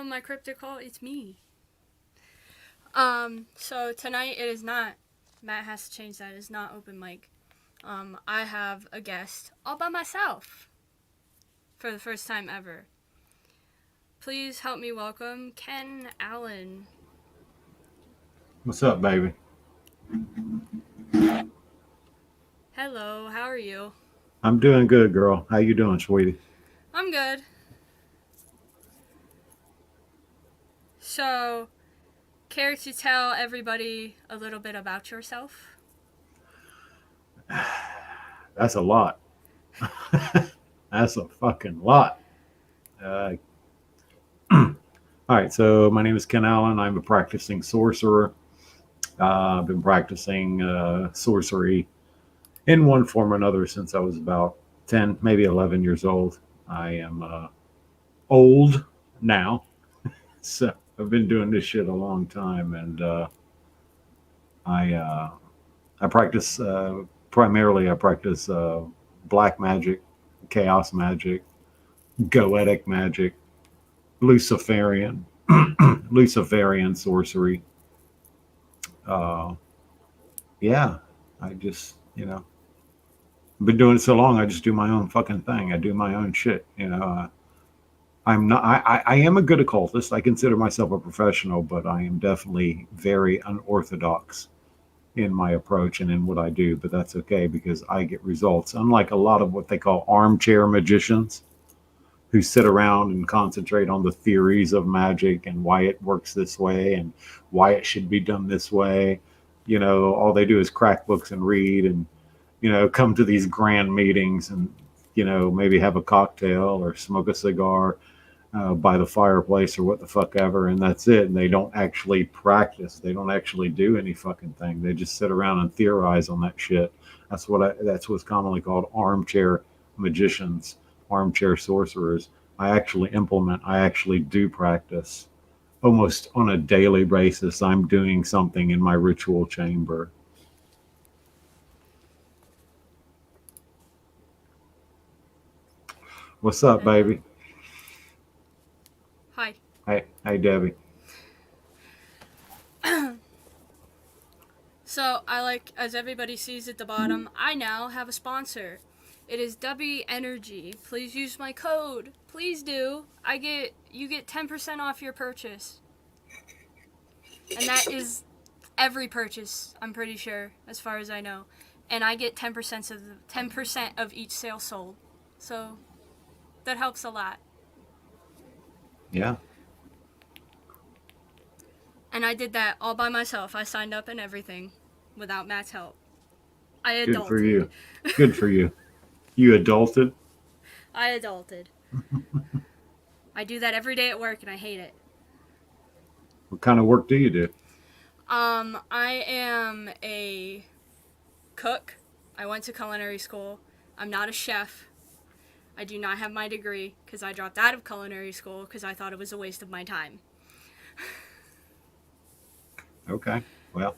My cryptic call, it's me. So tonight it is not, Matt has to change that, it's not open mic. I have a guest all by myself for the first time ever. Please help me welcome Ken Allen. What's up, baby? Hello, how are you? I'm doing good, girl. How you doing, sweetie? I'm good. So, care to tell everybody a little bit about yourself? That's a lot. That's a fucking lot. All right, so my name is Ken Allen. I'm a practicing sorcerer. I've been practicing sorcery in one form or another since I was about 10, maybe 11 years old. I am old now, so I've been doing this shit a long time, and I practice primarily. I practice black magic, chaos magic, goetic magic, Luciferian, Luciferian sorcery. Yeah, I just I've been doing it so long. I just do my own fucking thing. I do my own shit. I'm not. I am a good occultist. I consider myself a professional, but I am definitely very unorthodox in my approach and in what I do. But that's okay because I get results. Unlike a lot of what they call armchair magicians, who sit around and concentrate on the theories of magic and why it works this way and why it should be done this way. All they do is crack books and read and, come to these grand meetings and, maybe have a cocktail or smoke a cigar by the fireplace or what the fuck ever. And that's it. And they don't actually practice. They don't actually do any fucking thing. They just sit around and theorize on that shit. That's what's commonly called armchair magicians, armchair sorcerers. I actually do practice almost on a daily basis. I'm doing something in my ritual chamber. What's up, baby? Hi. Hey, Debbie. So, as everybody sees at the bottom, I now have a sponsor. It is W Energy. Please use my code. Please do. You get 10% off your purchase. And that is every purchase, I'm pretty sure, as far as I know. And I get 10% of each sale sold. So that helps a lot. Yeah. And I did that all by myself. I signed up and everything without Matt's help. I adulted. Good for you. Good for you. You adulted? I adulted. I do that every day at work and I hate it. What kind of work do you do? I am a cook. I went to culinary school. I'm not a chef. I do not have my degree because I dropped out of culinary school because I thought it was a waste of my time. Okay. Well,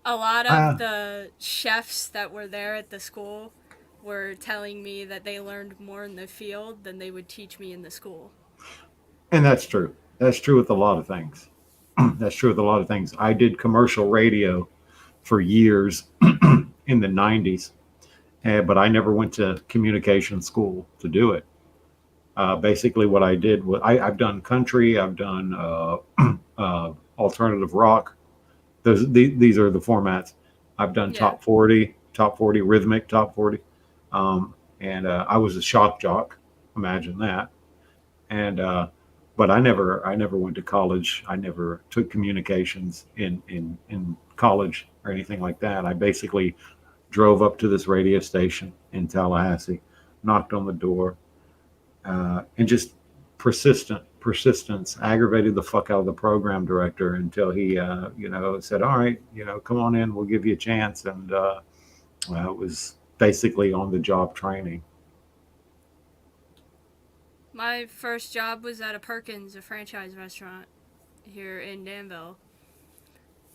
A lot of uh, the chefs that were there at the school were telling me that they learned more in the field than they would teach me in the school. and that's true. That's true with a lot of things. That's true with a lot of things. I did commercial radio for years in the 90s, but I never went to communication school to do it. Basically, what I did was I've done country, I've done alternative rock. These are the formats. I've done Yeah. top 40 rhythmic, top 40, and I was a shock jock. Imagine that. And but I never went to college. I never took communications in college or anything like that. I basically drove up to this radio station in Tallahassee, knocked on the door, and just persistence aggravated the fuck out of the program director until he, said, "All right, come on in, we'll give you a chance." And it was basically on the job training. My first job was at a Perkins, a franchise restaurant here in Danville.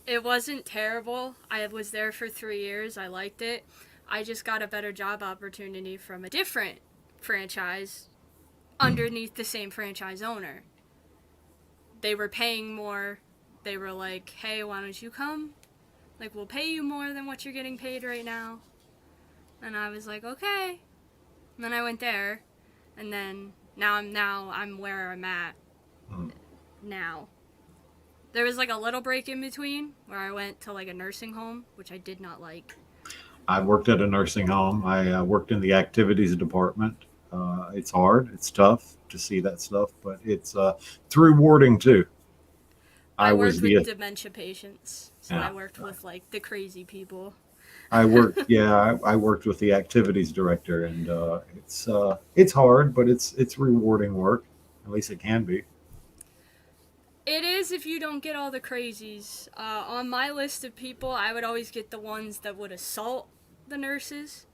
It wasn't terrible. I was there for 3 years. I liked it. I just got a better job opportunity from a different franchise underneath the same franchise owner. They were paying more. They were like, hey, why don't you come? Like, we'll pay you more than what you're getting paid right now. And I was like, okay. And then I went there. And then I'm where I'm at Mm. now. There was like a little break in between where I went to like a nursing home, which I did not like. I worked at a nursing home. I worked in the activities department. It's hard. It's tough to see that stuff, but it's rewarding too. I I was worked with the dementia patients, so I yeah. worked with like the crazy people. I worked with the activities director, and it's hard, but it's rewarding work. At least it can be. It is if you don't get all the crazies. On my list of people, I would always get the ones that would assault the nurses.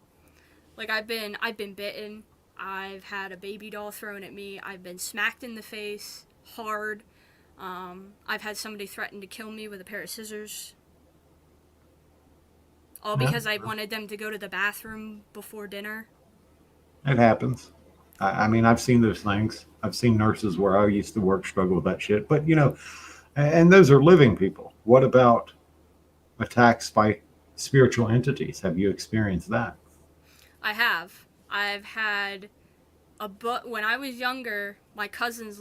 Like I've been bitten. I've had a baby doll thrown at me. I've been smacked in the face hard. I've had somebody threaten to kill me with a pair of scissors. All Yeah, because I wanted them to go to the bathroom before dinner. it happens. I mean, I've seen those things. I've seen nurses where I used to work struggle with that shit. But and those are living people. What about attacks by spiritual entities? Have you experienced that? I have. I've had when I was younger, my cousins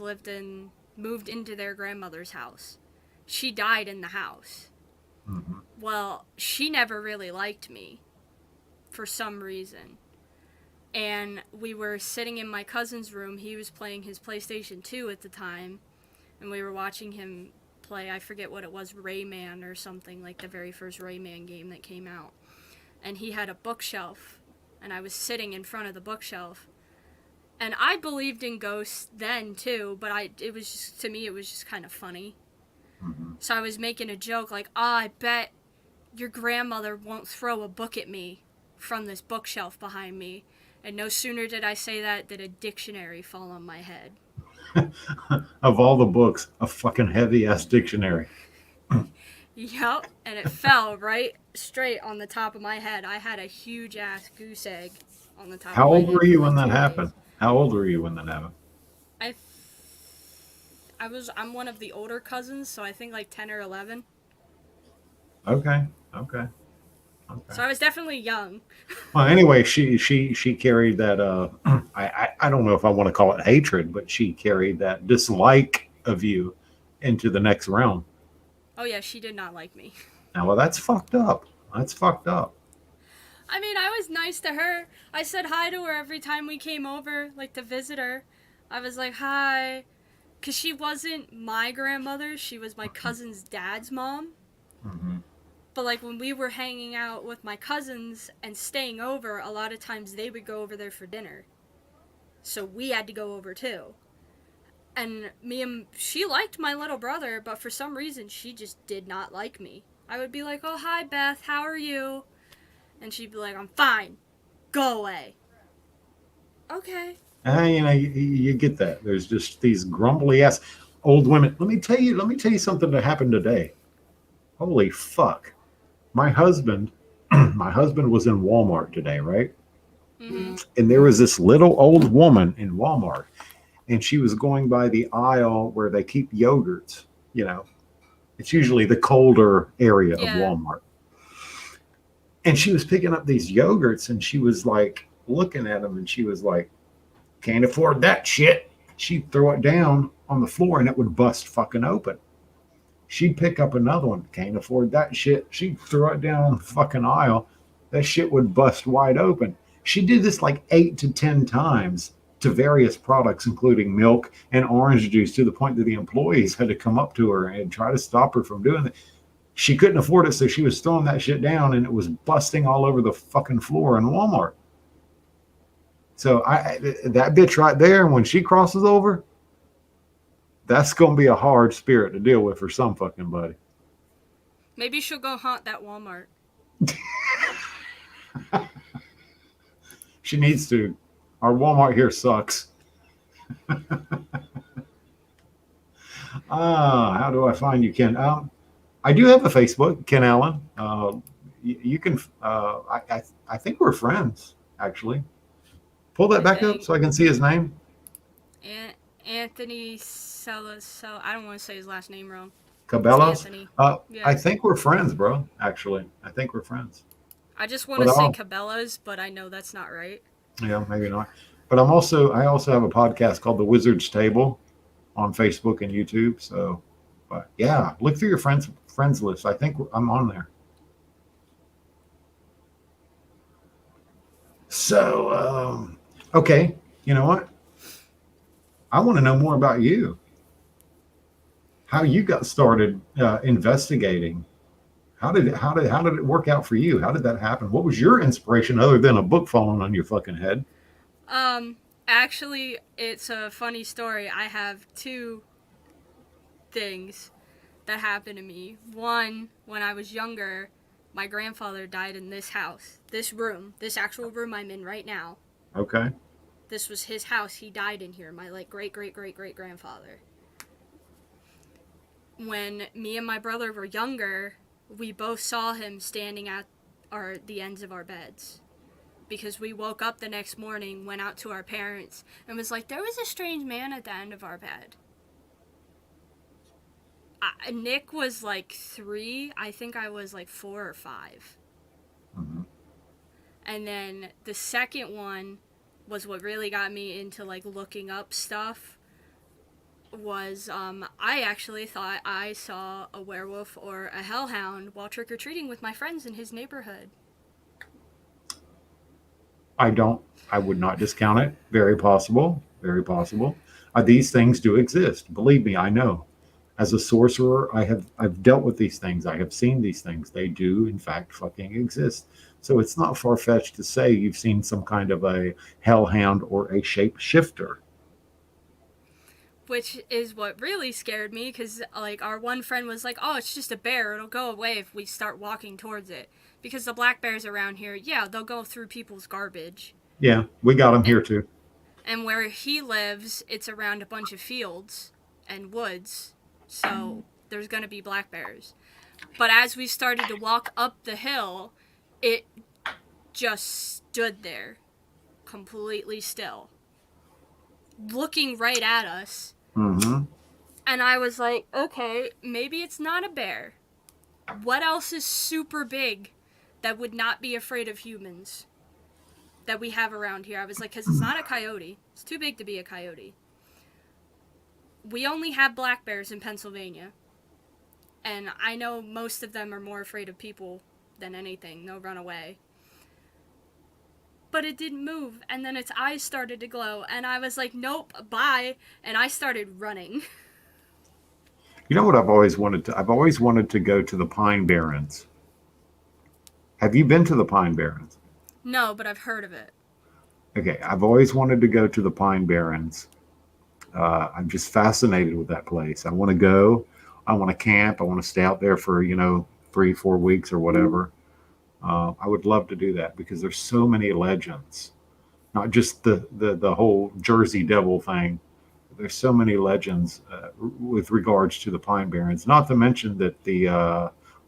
moved into their grandmother's house. She died in the house. Hmm. Well, she never really liked me for some reason. And we were sitting in my cousin's room. He was playing his PlayStation 2 at the time, and we were watching him play, I forget what it was, Rayman or something, like the very first Rayman game that came out. And he had a bookshelf, and I was sitting in front of the bookshelf. And I believed in ghosts then too, but it was just, to me, it was just kind of funny. Hmm. So I was making a joke like, I bet your grandmother won't throw a book at me from this bookshelf behind me. And no sooner did I say that did a dictionary fall on my head. Of all the books, a fucking heavy ass dictionary. Yup, and it fell right straight on the top of my head. I had a huge ass goose egg on the top of How my old head were for you when like that 2 days. happened? How old were you when that happened? I I'm one of the older cousins, so I think like 10 or 11. Okay, okay, okay. So I was definitely young. Well, anyway, she carried that. I don't know if I want to call it hatred, but she carried that dislike of you into the next realm. Oh yeah, she did not like me. Now, well, that's fucked up. That's fucked up. I mean, I was nice to her. I said hi to her every time we came over, like to visit her. I was like, hi. Because she wasn't my grandmother, she was my cousin's dad's mom. Hmm. But like when we were hanging out with my cousins and staying over, a lot of times they would go over there for dinner. So we had to go over too. And she liked my little brother, but for some reason she just did not like me. I would be like, "Oh, hi Beth, how are you?" And she'd be like, "I'm fine. Go away." Okay. You get that. There's just these grumbly ass old women. Let me tell you something that happened today. Holy fuck. My husband, my husband was in Walmart today, right? Mhm. And there was this little old woman in Walmart, and she was going by the aisle where they keep yogurts. You know, it's usually the colder area of Yeah. Walmart. And she was picking up these yogurts, and she was like looking at them, and she was like, "Can't afford that shit." She'd throw it down on the floor, and it would bust fucking open. She'd pick up another one. "Can't afford that shit." She'd throw it down on the fucking aisle. That shit would bust wide open. She did this like 8 to 10 times to various products, including milk and orange juice, to the point that the employees had to come up to her and try to stop her from doing it. She couldn't afford it, so she was throwing that shit down, and it was busting all over the fucking floor in Walmart. So that bitch right there, when she crosses over, that's gonna be a hard spirit to deal with for some fucking buddy. Maybe she'll go haunt that Walmart. She needs to. Our Walmart here sucks. How do I find you, Ken? I do have a Facebook, Ken Allen. You can. I think we're friends, actually. Pull that I back up think so I can see his name. Anthony Celis. I don't want to say his last name wrong. It's Cabela's. Anthony. I Yeah. think we're friends, bro. Actually, I think we're friends. I just want But to say I'll, Cabela's, but I know that's not right. yeah, maybe not. But I also have a podcast called The Wizard's Table on Facebook and YouTube. So, but yeah, look through your friends list. I think I'm on there. So, okay, you know what? I want to know more about you. How you got started investigating. How did it work out for you? How did that happen? What was your inspiration other than a book falling on your fucking head? Um, Actually, it's a funny story. I have two things that happened to me. One, when I was younger, my grandfather died in this house, this room, this actual room I'm in right now. Okay. This was his house. He died in here. My like great great great great grandfather. When me and my brother were younger, we both saw him standing at the ends of our beds because we woke up the next morning, went out to our parents, and was like, there was a strange man at the end of our bed. Nick was like 3. I think I was like 4 or 5. Mhm. And then the second one was what really got me into like looking up stuff. Was I actually thought I saw a werewolf or a hellhound while trick or treating with my friends in his neighborhood. I don't. I would not discount it. Very possible. Very possible. These things do exist. Believe me, I know. As a sorcerer, I've dealt with these things. I have seen these things. They do, in fact, fucking exist. So it's not far fetched to say you've seen some kind of a hellhound or a shapeshifter. Which is what really scared me because, like, our one friend was like, oh, it's just a bear. It'll go away if we start walking towards it. Because the black bears around here, yeah, they'll go through people's garbage. Yeah, we got them And, here too. and where he lives, it's around a bunch of fields and woods. So there's going to be black bears. But as we started to walk up the hill, it just stood there, completely still, looking right at us. Mm-hmm. And I was like, okay, maybe it's not a bear. What else is super big that would not be afraid of humans that we have around here? I was like, because it's not a coyote. It's too big to be a coyote. We only have black bears in Pennsylvania. And I know most of them are more afraid of people than anything. They'll run away. But it didn't move, and then its eyes started to glow, and I was like, nope, bye, and I started running. You know what I've always wanted to? I've always wanted to go to the Pine Barrens. Have you been to the Pine Barrens? No, but I've heard of it. Okay, I've always wanted to go to the Pine Barrens. I'm just fascinated with that place. I want to go. I want to camp. I want to stay out there for 3, 4 weeks or whatever. I would love to do that because there's so many legends, not just the whole Jersey Devil thing. There's so many legends with regards to the Pine Barrens. Not to mention that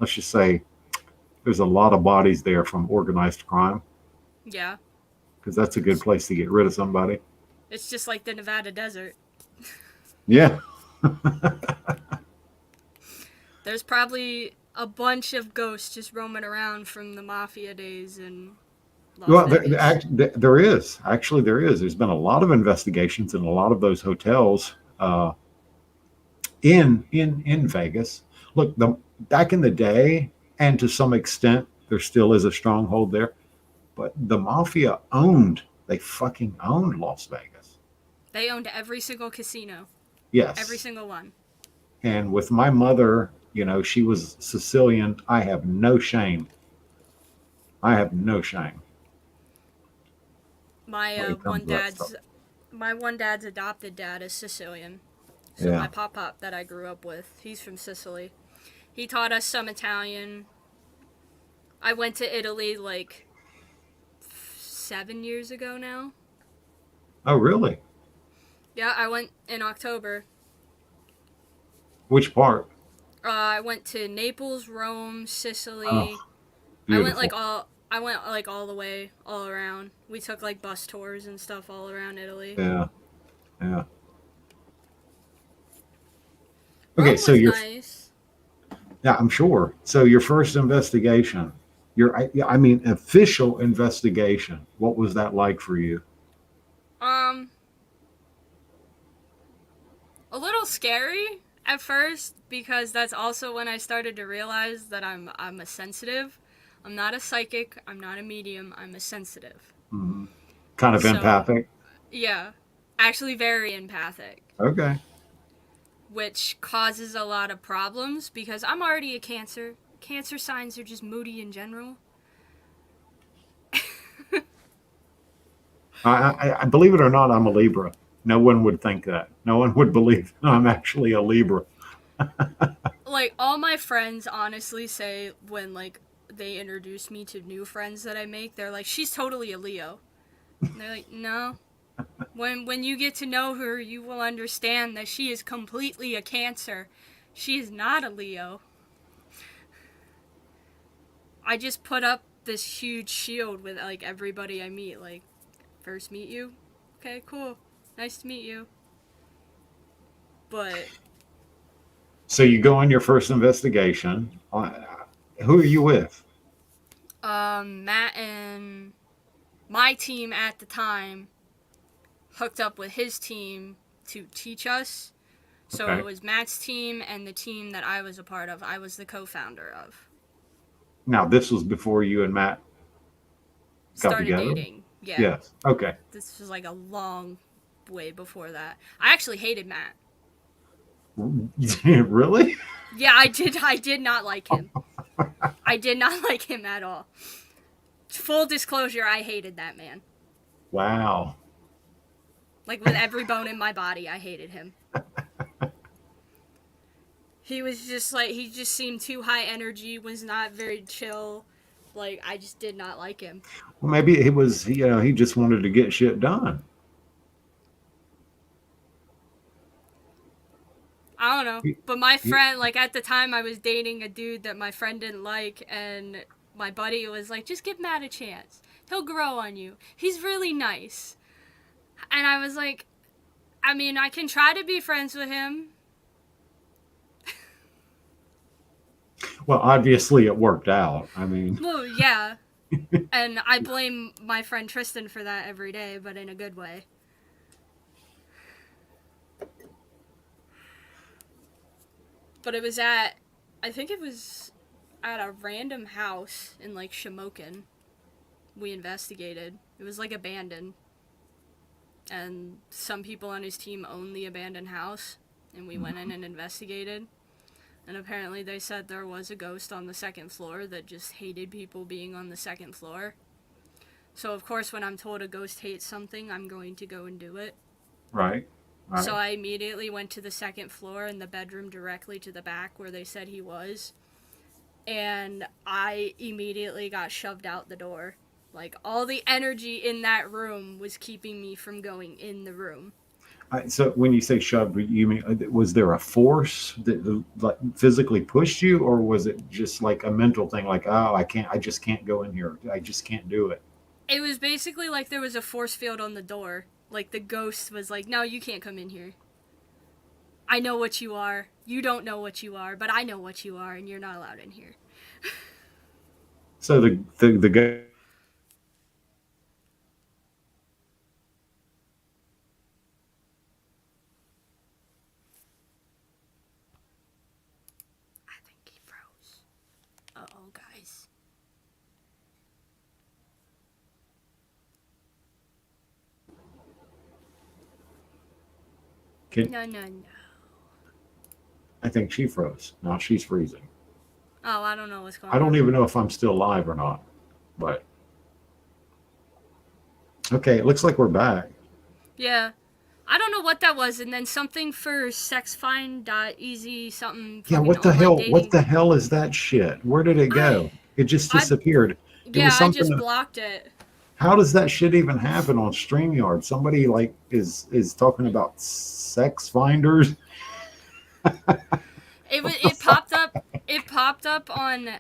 let's just say there's a lot of bodies there from organized crime Yeah. because that's a good place to get rid of somebody. It's just like the Nevada desert. Yeah. There's probably a bunch of ghosts just roaming around from the mafia days in Las Well, Vegas. there is actually there is. There's been a lot of investigations in a lot of those hotels in Vegas. Look, back in the day, and to some extent, there still is a stronghold there. But the mafia they fucking owned Las Vegas. They owned every single casino. Every Yes. single one. And with my mother, she was Sicilian. I have no shame. I have no shame My when it comes to that stuff. one dad's adopted dad is Sicilian. So Yeah. my pop that I grew up with, he's from Sicily. He taught us some Italian. I went to Italy like 7 years ago now. Oh, really? Yeah, I went in October. Which part? I went to Naples, Rome, Oh, Sicily. beautiful. I went like all the way, all around. We took like bus tours and stuff all around Italy. Yeah. Yeah. Okay, Rome so was nice. yeah, I'm sure. So your first investigation, I mean, official investigation. What was that like for you? Um, a little scary at first because that's also when I started to realize that I'm a sensitive. I'm not a psychic, I'm not a medium, I'm a sensitive. Mhm. Kind of So, empathic. yeah, actually very empathic, Okay. which causes a lot of problems because I'm already a Cancer. Cancer signs are just moody in general. I believe it or not, I'm a Libra. No one would think that. No one would believe I'm actually a Libra. Like all my friends honestly say when like they introduce me to new friends that I make, they're like, "She's totally a Leo." And they're like, "No. When you get to know her, you will understand that she is completely a Cancer. She is not a Leo." I just put up this huge shield with like everybody I meet. Like, first meet you, okay, cool, nice to meet you. But So you go on your first investigation. Who are you with? Matt and my team at the time hooked up with his team to teach us. So it Okay. was Matt's team and the team that I was a part of. I was the co-founder of. Now this was before you and Matt got Started together. dating. Yeah, Yes. Okay. this was like a long way before that. I actually hated Matt. Really? Yeah, I did. I did not like him. I did not like him at all. Full disclosure, I hated that man. Wow. Like with every bone in my body, I hated him. He was just like he just seemed too high energy, was not very chill. Like I just did not like him. Well, maybe it was, he just wanted to get shit done. I don't know. He- But my he- friend, like at the time I was dating a dude that my friend didn't like and my buddy was like, "Just give Matt a chance. He'll grow on you. He's really nice." And I was like, I mean, I can try to be friends with him. Well, obviously it worked out. I mean, Well, yeah. And I blame my friend Tristan for that every day, but in a good way. But it was I think it was at a random house in like Shamokin. We investigated. It was like abandoned. And some people on his team owned the abandoned house. And we went in and investigated. And apparently they said there was a ghost on the second floor that just hated people being on the second floor. So of course when I'm told a ghost hates something, I'm going to go and do it. right. All So right. I immediately went to the second floor in the bedroom directly to the back where they said he was. And I immediately got shoved out the door. Like, all the energy in that room was keeping me from going in the room. So when you say shoved, you mean was there a force that like physically pushed you, or was it just like a mental thing? Like, oh, I just can't go in here. I just can't do it. It was basically like there was a force field on the door. Like, the ghost was like, no, you can't come in here. I know what you are. You don't know what you are, but I know what you are, and you're not allowed in here. So the guy. I think he froze. Uh-oh, guys. No, no, no. I think she froze. Now she's freezing. Oh, I don't know what's going I don't on. even know if I'm still live or not. But okay, it looks like we're back. Yeah. I don't know what that was, and then something for sexfind.easy something Yeah, fucking what the online hell? What dating. the hell is that shit? Where did it I go? It just I disappeared. It yeah, was I something. just blocked it. How does that shit even happen on StreamYard? Somebody like is talking about sex finders. What the It fuck? popped up. It popped up on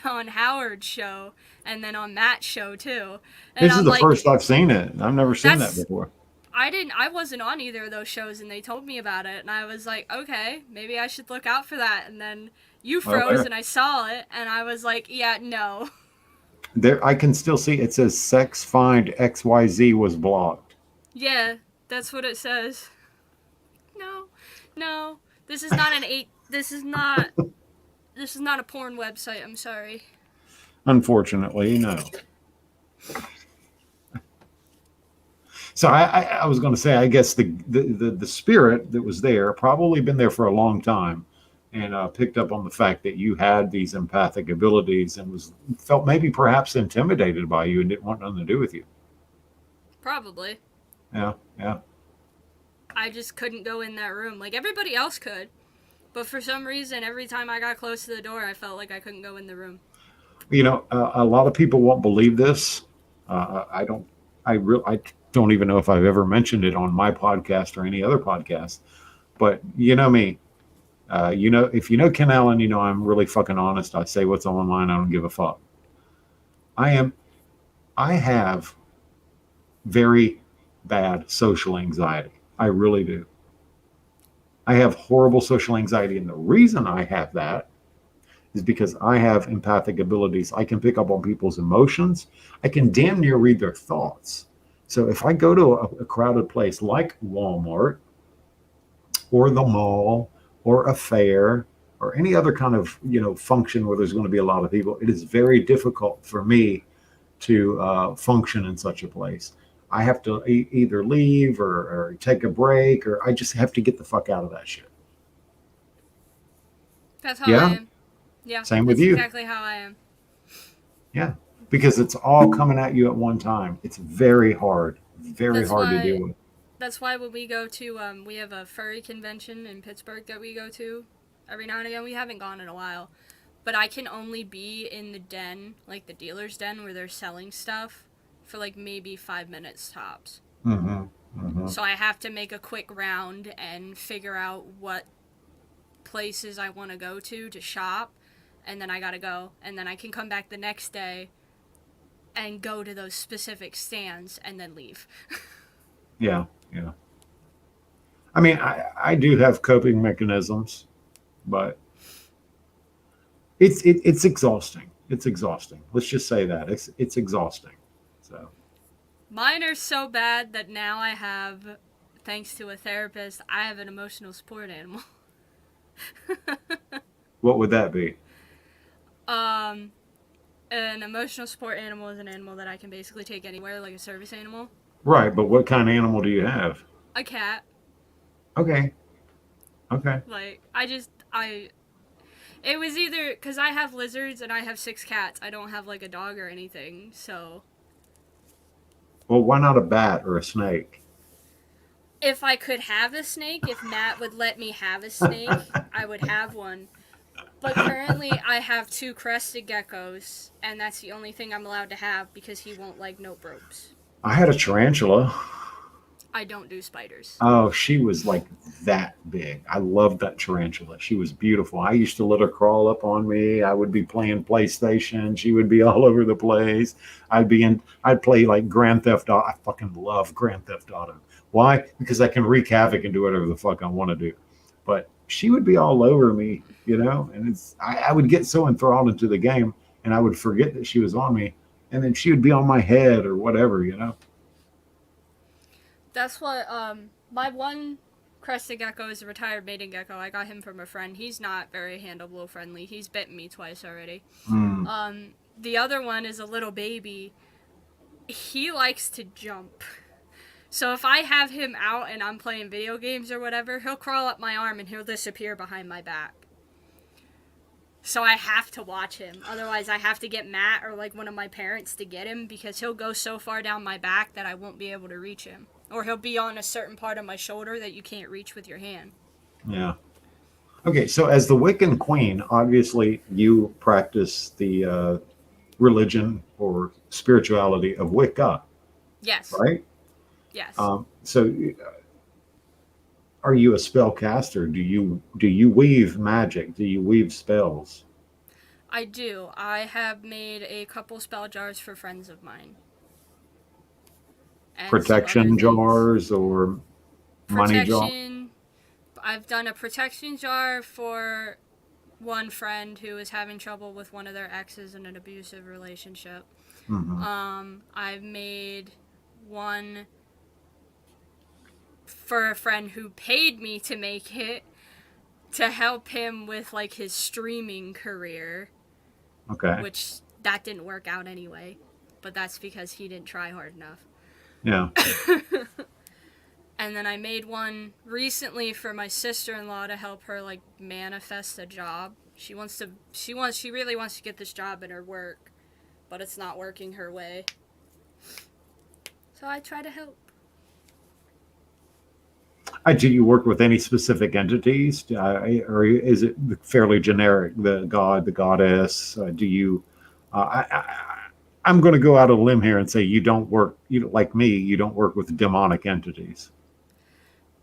on Howard's show and then on Matt's show too. And This is I'm the like, first I've seen it. I've never seen that that's before. I wasn't on either of those shows and they told me about it and I was like, okay, maybe I should look out for that. And then you Well, froze and I saw it and I was like, yeah, no. there I can still see it says sex find XYZ was blocked. Yeah, that's what it says. No. No. This is not an 8 this is not a porn website. I'm sorry. Unfortunately, no. So I was going to say, I guess the spirit that was there probably been there for a long time, and picked up on the fact that you had these empathic abilities and was felt maybe perhaps intimidated by you and didn't want nothing to do with you. Probably. Yeah, yeah. I just couldn't go in that room like everybody else could. But for some reason, every time I got close to the door, I felt like I couldn't go in the room. You know, a lot of people won't believe this. I don't. I don't even know if I've ever mentioned it on my podcast or any other podcast. But you know me. You know, if you know Ken Allen, you know I'm really fucking honest. I say what's on my mind. I don't give a fuck. I am. I have very bad social anxiety. I really do. I have horrible social anxiety, and the reason I have that is because I have empathic abilities. I can pick up on people's emotions. I can damn near read their thoughts. So if I go to a crowded place like Walmart or the mall or a fair or any other kind of function where there's going to be a lot of people, it is very difficult for me to function in such a place. I have to either leave or take a break, or I just have to get the fuck out of that shit. That's how I Yeah, am. Yeah, same with that's you. exactly how I am. Yeah, because it's all coming at you at one time. It's very That's hard to deal why. with. That's why when we go to, we have a furry convention in Pittsburgh that we go to every now and again. We haven't gone in a while, but I can only be in the den, like the dealer's den, where they're selling stuff, for like maybe 5 minutes tops. Hmm. Hmm. So I have to make a quick round and figure out what places I want to go to shop, and then I gotta go, and then I can come back the next day and go to those specific stands and then leave. Yeah, yeah. I mean, I do have coping mechanisms, but it's exhausting. It's exhausting. Let's just say that it's exhausting. So Mine are so bad that now I have, thanks to a therapist, I have an emotional support animal. what would that be? um, an emotional support animal is an animal that I can basically take anywhere, like a service animal. Right, but what kind of animal do you have? A cat. Okay, okay. Like, it was either, because I have lizards and I have 6 cats. I don't have, like, a dog or anything, so. Well, why not a bat or a snake? If I could have a snake, if Matt would let me have a snake, I would have one. But currently, I have 2 crested geckos, and that's the only thing I'm allowed to have because he won't like nope ropes. I had a tarantula. I don't do spiders. Oh, she was like that big. I loved that tarantula. She was beautiful. I used to let her crawl up on me. I would be playing PlayStation. She would be all over the place. I'd play like Grand Theft Auto. I fucking love Grand Theft Auto. Why? Because I can wreak havoc and do whatever the fuck I want to do. But she would be all over me, and I would get so enthralled into the game and I would forget that she was on me. And then she would be on my head or whatever. That's what, my one crested gecko is a retired maiden gecko. I got him from a friend. He's not very handleable friendly. He's bitten me twice already. The other one is a little baby. He likes to jump. So if I have him out and I'm playing video games or whatever, he'll crawl up my arm and he'll disappear behind my back. So I have to watch him. Otherwise, I have to get Matt or like one of my parents to get him because he'll go so far down my back that I won't be able to reach him. Or he'll be on a certain part of my shoulder that you can't reach with your hand. Yeah. Okay, so as the Wiccan queen, obviously you practice the religion or spirituality of Wicca. Yes. Right? Yes. So are you a spellcaster? Do you weave magic? Do you weave spells? I do. I have made a couple spell jars for friends of mine. And Protection jars or money jar? I've done a protection jar for one friend who is having trouble with one of their exes in an abusive relationship. Mm-hmm. I've made one for a friend who paid me to make it to help him with like his streaming career. Okay. Which that didn't work out anyway, but that's because he didn't try hard enough. Yeah. And then I made one recently for my sister-in-law to help her like manifest a job. She really wants to get this job in her work, but it's not working her way. So I try to help. Do you work with any specific entities, or is it fairly generic? The god, the goddess. Do you? I'm going to go out on a limb here and say you don't work. Like me, you don't work with demonic entities.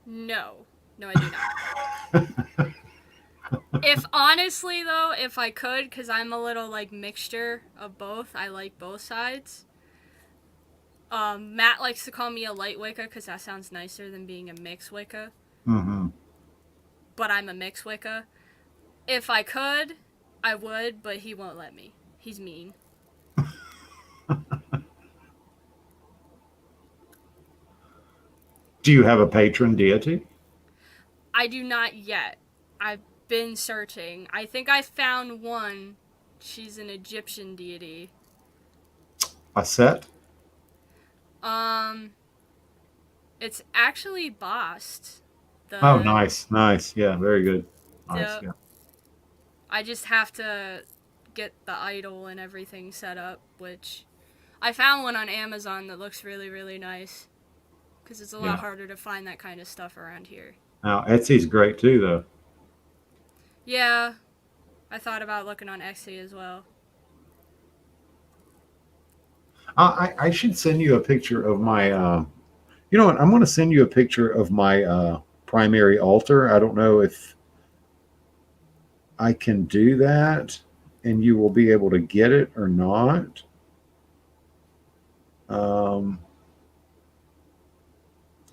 No, I do not. If honestly though, if I could, because I'm a little like mixture of both. I like both sides. Matt likes to call me a light Wicca because that sounds nicer than being a mixed Wicca. Mm-hmm. But I'm a mixed Wicca. If I could, I would, but he won't let me. He's mean. Do you have a patron deity? I do not yet. I've been searching. I think I found one. She's an Egyptian deity. A set? It's actually Bast. Oh, nice. Yeah, very good. Nice, yeah. I just have to get the idol and everything set up, which I found one on Amazon that looks really, really nice. Because it's a lot harder to find that kind of stuff around here. Now, Etsy's great too, though. Yeah, I thought about looking on Etsy as well. I should send you a picture of my, you know what, I'm going to send you a picture of my primary altar. I don't know if I can do that and you will be able to get it or not.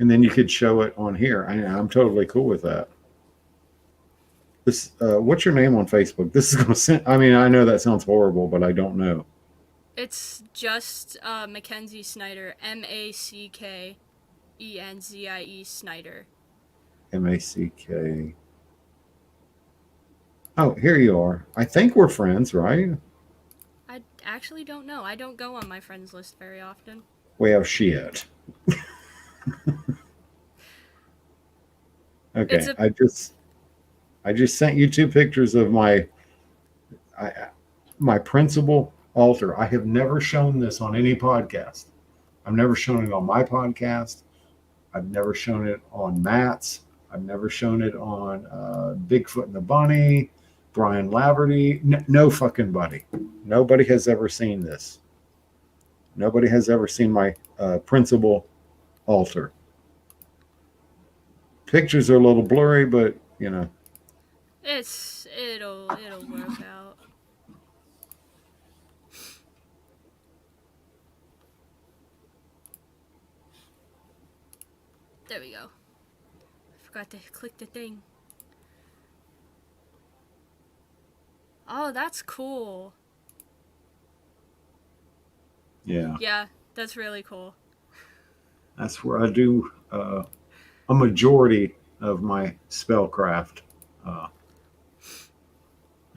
And then you could show it on here. I'm totally cool with that. This, what's your name on Facebook? This is going to send, I mean, I know that sounds horrible, but I don't know. It's just Mackenzie Snyder, Mackenzie Snyder. Mack. Oh, here you are. I think we're friends, right? I actually don't know. I don't go on my friends list very often. Well, shit. Okay, I just sent you 2 pictures of my principal altar. I have never shown this on any podcast. I've never shown it on my podcast. I've never shown it on mats. I've never shown it on Bigfoot and the Bunny, Brian Laverty. No fucking buddy. Nobody has ever seen this. Nobody has ever seen my principal altar. Pictures are a little blurry, but you know. It'll work out. There we go. I forgot to click the thing. Oh, that's cool. Yeah. Yeah, that's really cool. That's where I do a majority of my spellcraft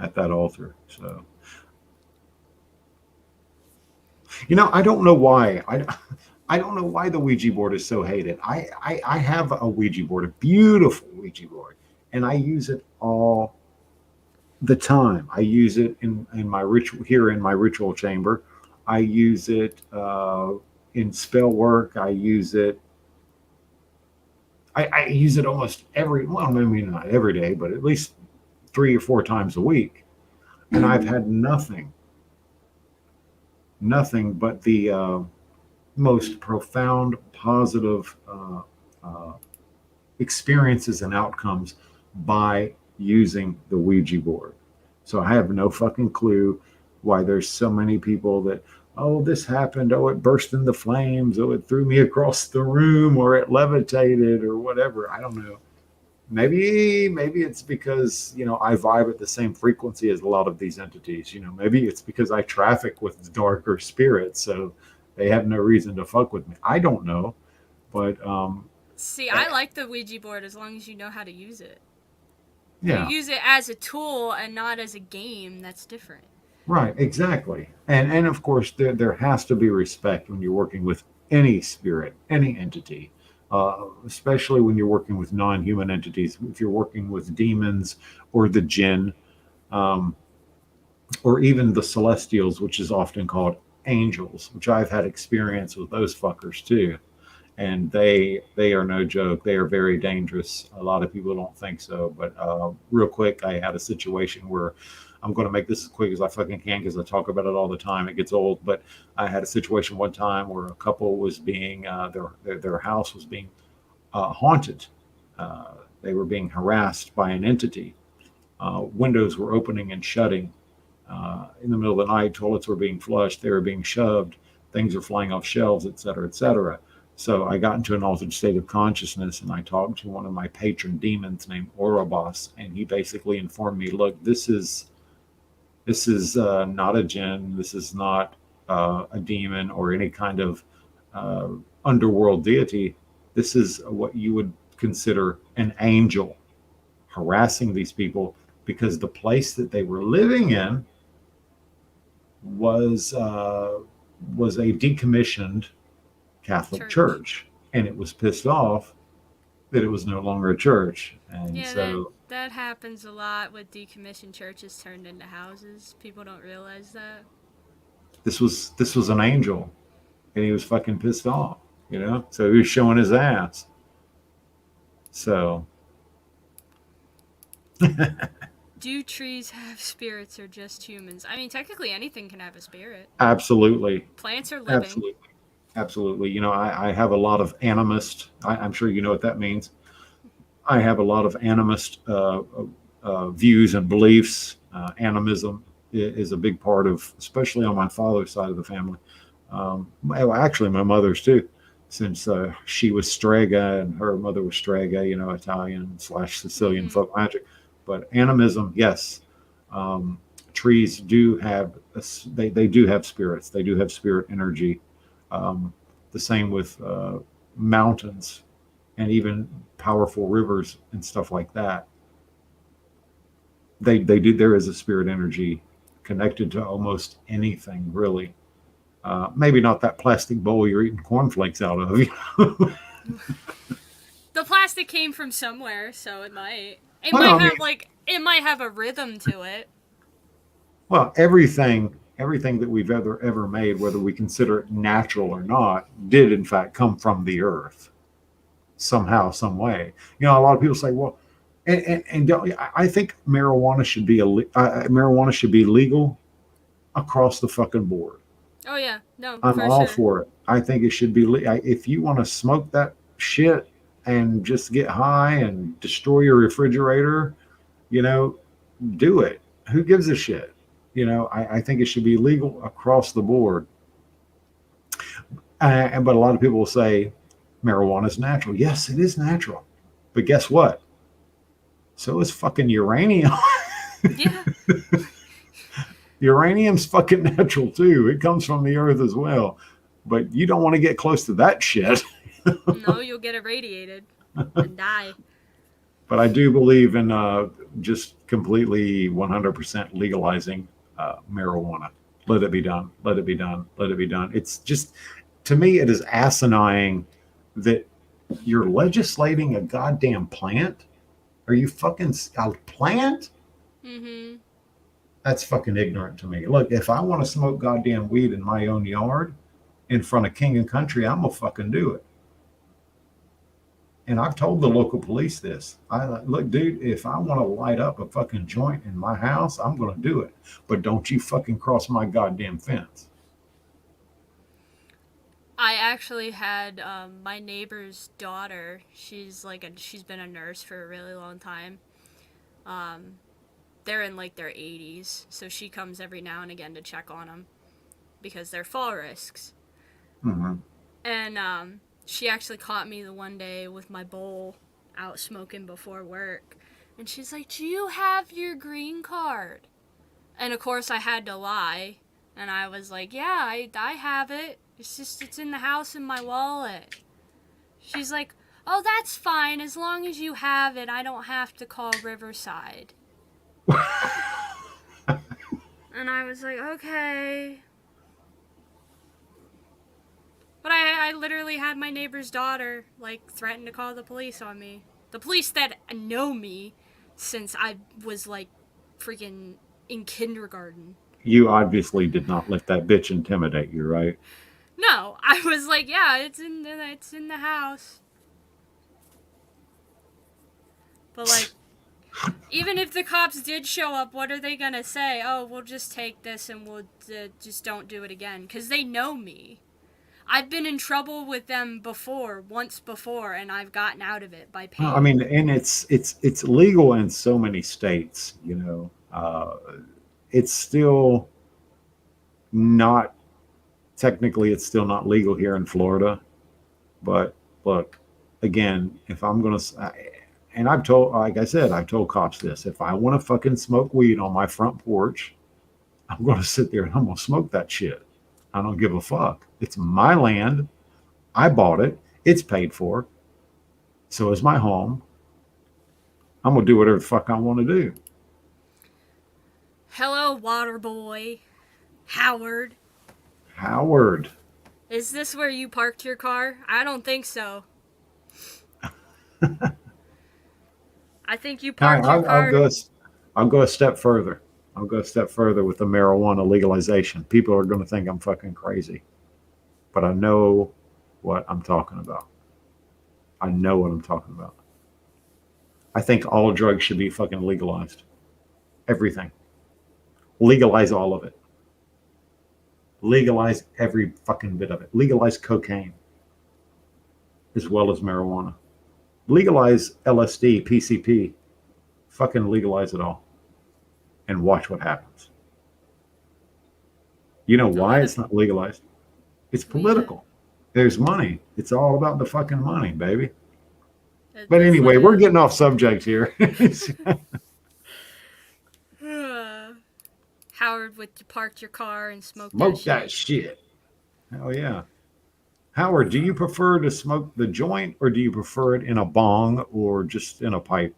at that altar. So, you know, I don't know why. I don't know why the Ouija board is so hated. I have a Ouija board, a beautiful Ouija board, and I use it all the time. I use it in my ritual here in my ritual chamber. I use it in spell work. I use it. I use it almost well, I mean, not every day, but at least 3 or 4 times a week. And I've had nothing but the most profound positive experiences and outcomes by using the Ouija board. So I have no fucking clue why there's so many people that, oh, this happened, oh, it burst into flames, oh, it threw me across the room, or it levitated, or whatever. I don't know. Maybe it's because, you know, I vibe at the same frequency as a lot of these entities. You know, maybe it's because I traffic with darker spirits, so they have no reason to fuck with me. I don't know, but see, I like the Ouija board as long as you know how to use it. yeah, You use it as a tool and not as a game. That's different. right, exactly. And of course there has to be respect when you're working with any spirit, any entity. Especially when you're working with non-human entities, if you're working with demons or the jinn, um, or even the celestials, which is often called angels, which I've had experience with those fuckers too. And they are no joke. They are very dangerous. A lot of people don't think so, but real quick, I had a situation where I'm going to make this as quick as I fucking can because I talk about it all the time. It gets old, but I had a situation one time where a couple was being their house was being haunted. They were being harassed by an entity. Windows were opening and shutting in the middle of the night. Toilets were being flushed. They were being shoved. Things were flying off shelves, et cetera, et cetera. So I got into an altered state of consciousness, and I talked to one of my patron demons named Orobos, and he basically informed me, "Look, this is not a jinn. This is not a demon or any kind of underworld deity. This is what you would consider an angel harassing these people because the place that they were living in was a decommissioned Catholic church, and it was pissed off that it was no longer a church." And Yeah, so that happens a lot with decommissioned churches turned into houses. People don't realize that. this was an angel, and he was fucking pissed off, you know. So he was showing his ass. So Do trees have spirits or just humans? I mean, technically anything can have a spirit. absolutely, Plants are living. absolutely. You know, I have a lot of animist. I'm sure you know what that means. I have a lot of animist views and beliefs. Animism is a big part of, especially on my father's side of the family. Well, actually, my mother's too, since she was Strega and her mother was Strega, you know, Italian / Sicilian folk magic. But animism, yes, trees do have they do have spirits. They do have spirit energy. The same with mountains and even powerful rivers and stuff like that. They do. There is a spirit energy connected to almost anything, really. Maybe not that plastic bowl you're eating cornflakes out of. The plastic came from somewhere, so it might. It Well, might I have it might have a rhythm to it. Well, everything that we've ever made, whether we consider it natural or not, did in fact come from the earth. somehow, some way. You know, a lot of people say, well, and don't, I think marijuana should be marijuana should be legal across the fucking board. Oh yeah, no, I'm for all sure. for it. I think it should be. If you want to smoke that shit and just get high and destroy your refrigerator, you know, do it. Who gives a shit? You know, I think it should be legal across the board. But a lot of people will say marijuana is natural. Yes, it is natural. But guess what? So is fucking uranium. Yeah. Uranium's fucking natural too. It comes from the earth as well. But you don't want to get close to that shit. No, you'll get irradiated and die. But I do believe in just completely 100% legalizing marijuana. Let it be done. Let it be done. Let it be done. It's just, to me, it is asinine that you're legislating a goddamn plant. Are you fucking a plant? Mm-hmm. That's fucking ignorant to me. Look, if I want to smoke goddamn weed in my own yard in front of king and country, I'm gonna fucking do it. And I've told the local police this. Look, dude, if I want to light up a fucking joint in my house, I'm going to do it. But don't you fucking cross my goddamn fence. I actually had my neighbor's daughter. She's been a nurse for a really long time. They're in like their 80s, so she comes every now and again to check on them because they're fall risks. Mm-hmm. And she actually caught me the one day with my bowl out smoking before work. And she's like, "Do you have your green card?" And of course I had to lie. And I was like, "Yeah, I have it. It's in the house in my wallet." She's like, "Oh, that's fine. As long as you have it, I don't have to call Riverside." And I was like, "Okay." But I literally had my neighbor's daughter, like, threaten to call the police on me. The police that know me since I was, like, freaking in kindergarten. You obviously did not let that bitch intimidate you, right? No, I was like, "Yeah, it's in the house." But, like, even if the cops did show up, what are they gonna say? "Oh, we'll just take this and we'll just don't do it again." Because they know me. I've been in trouble with them once before, and I've gotten out of it by paying. I mean, and it's legal in so many states, you know. It's still not, technically, it's still not legal here in Florida. But look, again, if I'm going to, and I've told, like I said, I've told cops this: if I want to fucking smoke weed on my front porch, I'm going to sit there and I'm going to smoke that shit. I don't give a fuck. It's my land. I bought it. It's paid for. So is my home. I'm going to do whatever the fuck I want to do. Hello, water boy. Howard. Howard. Is this where you parked your car? I don't think so. I think you parked your car. I'll go a step further. I'll go a step further with the marijuana legalization. People are going to think I'm fucking crazy. But I know what I'm talking about. I know what I'm talking about. I think all drugs should be fucking legalized. Everything. Legalize all of it. Legalize every fucking bit of it. Legalize cocaine as well as marijuana. Legalize LSD, PCP. Fucking legalize it all. And watch what happens. You know why it's not legalized? It's political. There's money. It's all about the fucking money, baby. But anyway, we're getting off subject here. Howard, with you parked your car and smoked that shit. Hell yeah. Howard, do you prefer to smoke the joint or do you prefer it in a bong or just in a pipe?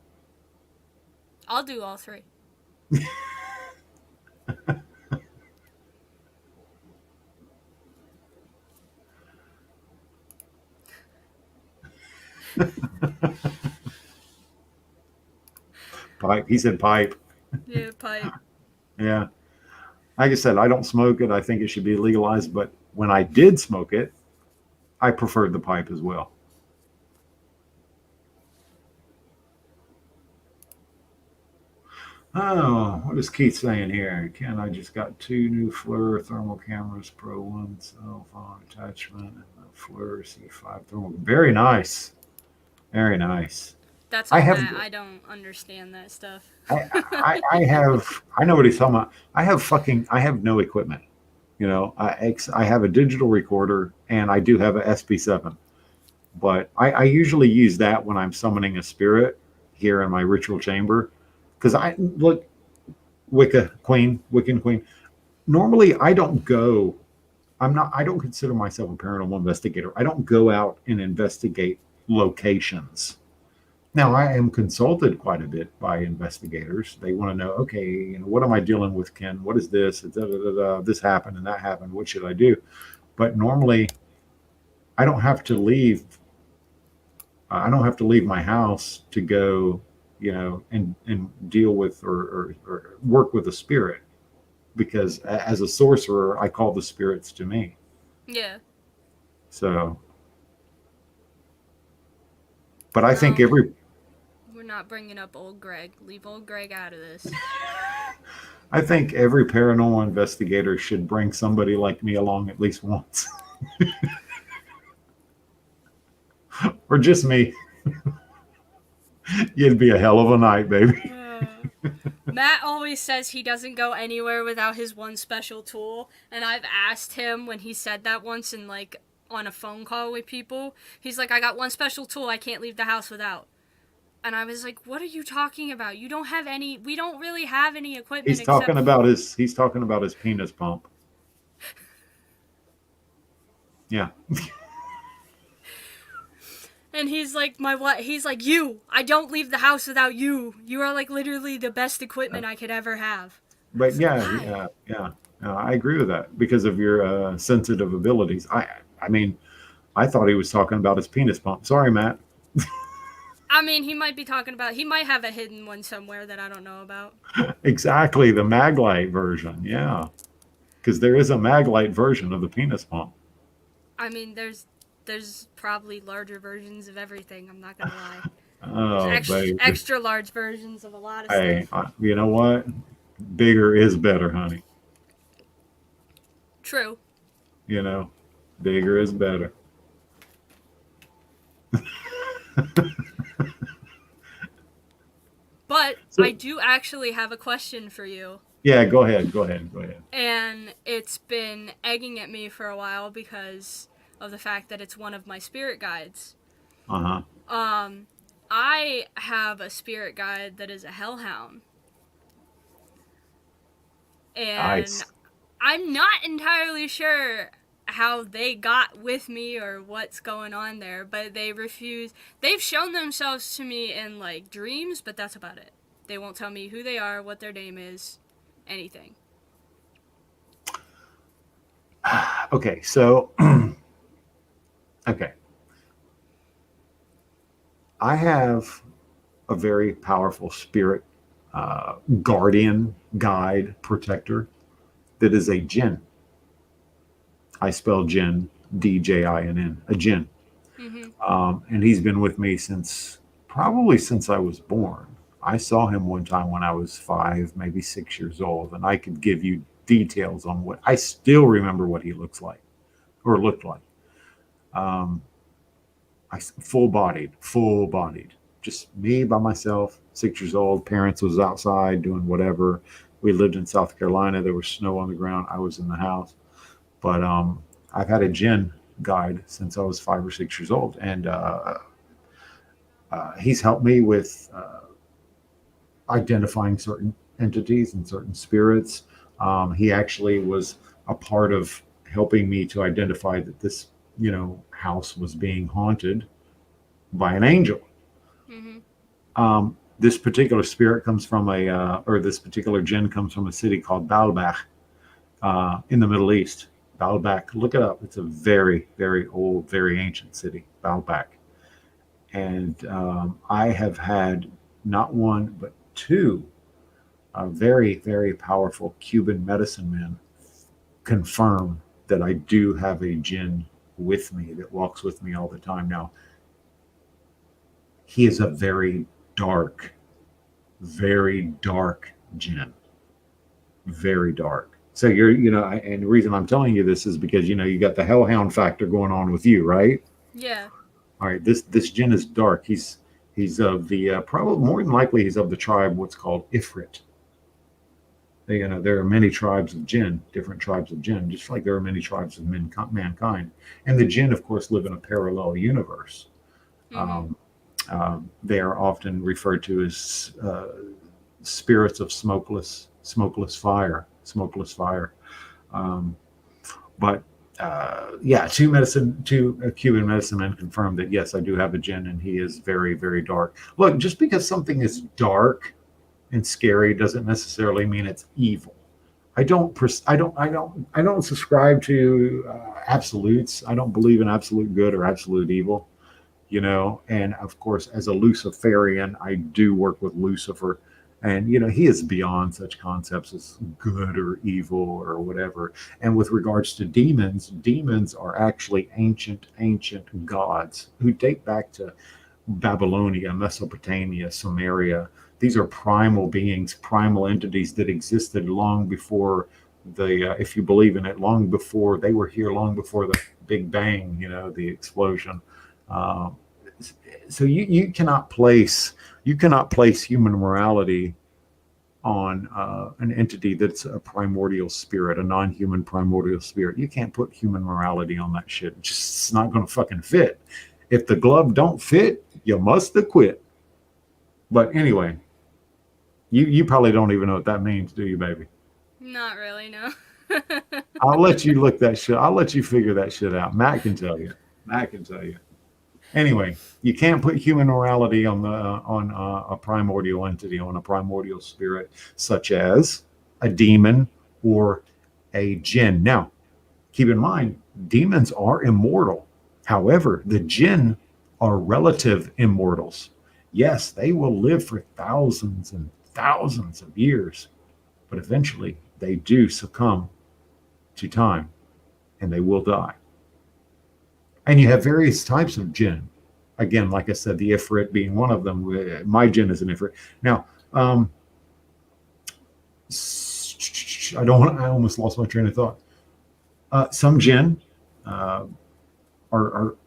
I'll do all three. Pipe. He said pipe. Yeah, pipe. Yeah. Like I said, I don't smoke it. I think it should be legalized. But when I did smoke it, I preferred the pipe as well. Oh, what is Keith saying here? Ken, I just got 2 new FLIR thermal cameras, Pro 1 cell phone attachment, and the FLIR C5 thermal. Very nice. Very nice. That's I all have, Matt. I don't understand that stuff. I know what he's talking about. I have no equipment. I have a digital recorder and I do have a SP7, but I usually use that when I'm summoning a spirit here in my ritual chamber. Because I look, Wiccan Queen. Normally, I don't go. I'm not. I don't consider myself a paranormal investigator. I don't go out and investigate locations. Now, I am consulted quite a bit by investigators. They want to know, okay, what am I dealing with, Ken? What is this? Da, da, da, da. This happened and that happened. What should I do? But normally, I don't have to leave. I don't have to leave my house to go, and deal with or work with a spirit, because as a sorcerer, I call the spirits to me. Yeah. So, but I think No, every we're not bringing up old Greg. Leave old Greg out of this. I think every paranormal investigator should bring somebody like me along at least once, or just me. It'd be a hell of a night, baby. Matt always says he doesn't go anywhere without his one special tool, and I've asked him when he said that once in like on a phone call with people. He's like, I got one special tool I can't leave the house without. And I was like, what are you talking about? You don't have any, we don't really have any equipment except He's talking about his penis pump. Yeah. And he's like, my what? He's like, you. I don't leave the house without you. You are like literally the best equipment I could ever have. But Like, yeah, why? yeah, yeah. I agree with that because of your sensitive abilities. I mean, I thought he was talking about his penis pump. Sorry, Matt. I mean, he might be talking about, he might have a hidden one somewhere that I don't know about. Exactly, the Maglite version. Yeah, because there is a Maglite version of the penis pump. I mean, there's probably larger versions of everything. I'm not gonna lie. There's Oh, baby. extra large versions of a lot of Hey, stuff. you know what? Bigger is better, honey. True. You know, bigger is better. But I So, do actually have a question for you. yeah, go ahead. Go ahead. Go ahead. And it's been egging at me for a while because of the fact that it's one of my spirit guides. Uh huh. Um, I have a spirit guide that is a hellhound. And Nice. I'm not entirely sure how they got with me or what's going on there, but they refuse. They've shown themselves to me in like dreams, but that's about it. They won't tell me who they are, what their name is, anything. Okay, so okay, I have a very powerful spirit guardian, guide, protector that is a jinn. I spell jinn, Djinn, a jinn. Mhm. And he's been with me probably since I was born. I saw him one time when I was 5, maybe 6 years old, and I could give you details on what I still remember what he looks like or looked like. Um, full bodied, just me by myself, 6 years old. Parents was outside doing whatever. We lived in South Carolina. There was snow on the ground. I was in the house, but I've had a gin guide since I was 5 or 6 years old, and he's helped me with identifying certain entities and certain spirits. He actually was a part of helping me to identify that this, house was being haunted by an angel. Mhm. This particular spirit comes from or this particular jinn comes from a city called Baalbek in the Middle East. Baalbek, look it up. It's a very, very old, very ancient city, Baalbek. And I have had not one, but two very, very powerful Cuban medicine men confirm that I do have a jinn with me that walks with me all the time. Now, he is a very dark jinn, very dark. So and the reason I'm telling you this is because you got the hellhound factor going on with you, right? Yeah. All right, this jinn is dark. He's of the probably more than likely he's of the tribe what's called Ifrit. There are many tribes of jinn, different tribes of jinn, just like there are many tribes of mankind. And the jinn, of course, live in a parallel universe. Mm-hmm. Um, they are often referred to as spirits of smokeless fire, Um, but yeah, two Cuban medicine men confirmed that yes, I do have a jinn, and he is very, very dark. Look, just because something is dark and scary doesn't necessarily mean it's evil. I don't subscribe to absolutes. I don't believe in absolute good or absolute evil. And of course, as a Luciferian, I do work with Lucifer, and he is beyond such concepts as good or evil or whatever. And with regards to demons are actually ancient gods who date back to Babylonia, Mesopotamia, Sumeria. These are primal beings, primal entities that existed long before if you believe in it, long before they were here, long before the Big Bang, the explosion. Uh, so you cannot place human morality on an entity that's a primordial spirit, a non-human primordial spirit. You can't put human morality on that shit. It's not going to fucking fit. If the glove don't fit, you must acquit. But anyway, you probably don't even know what that means, do you, baby? Not really, no. I'll let you look that shit. I'll let you figure that shit out. Matt can tell you. Matt can tell you. Anyway, you can't put human morality on a primordial entity, on a primordial spirit, such as a demon or a jinn. Now, keep in mind, demons are immortal. However, the jinn are relative immortals. Yes, they will live for thousands and thousands of years, but eventually they do succumb to time and they will die. And you have various types of jinn. Again, like I said, the Ifrit being one of them. My jinn is an Ifrit. Now, I almost lost my train of thought. Some jinn are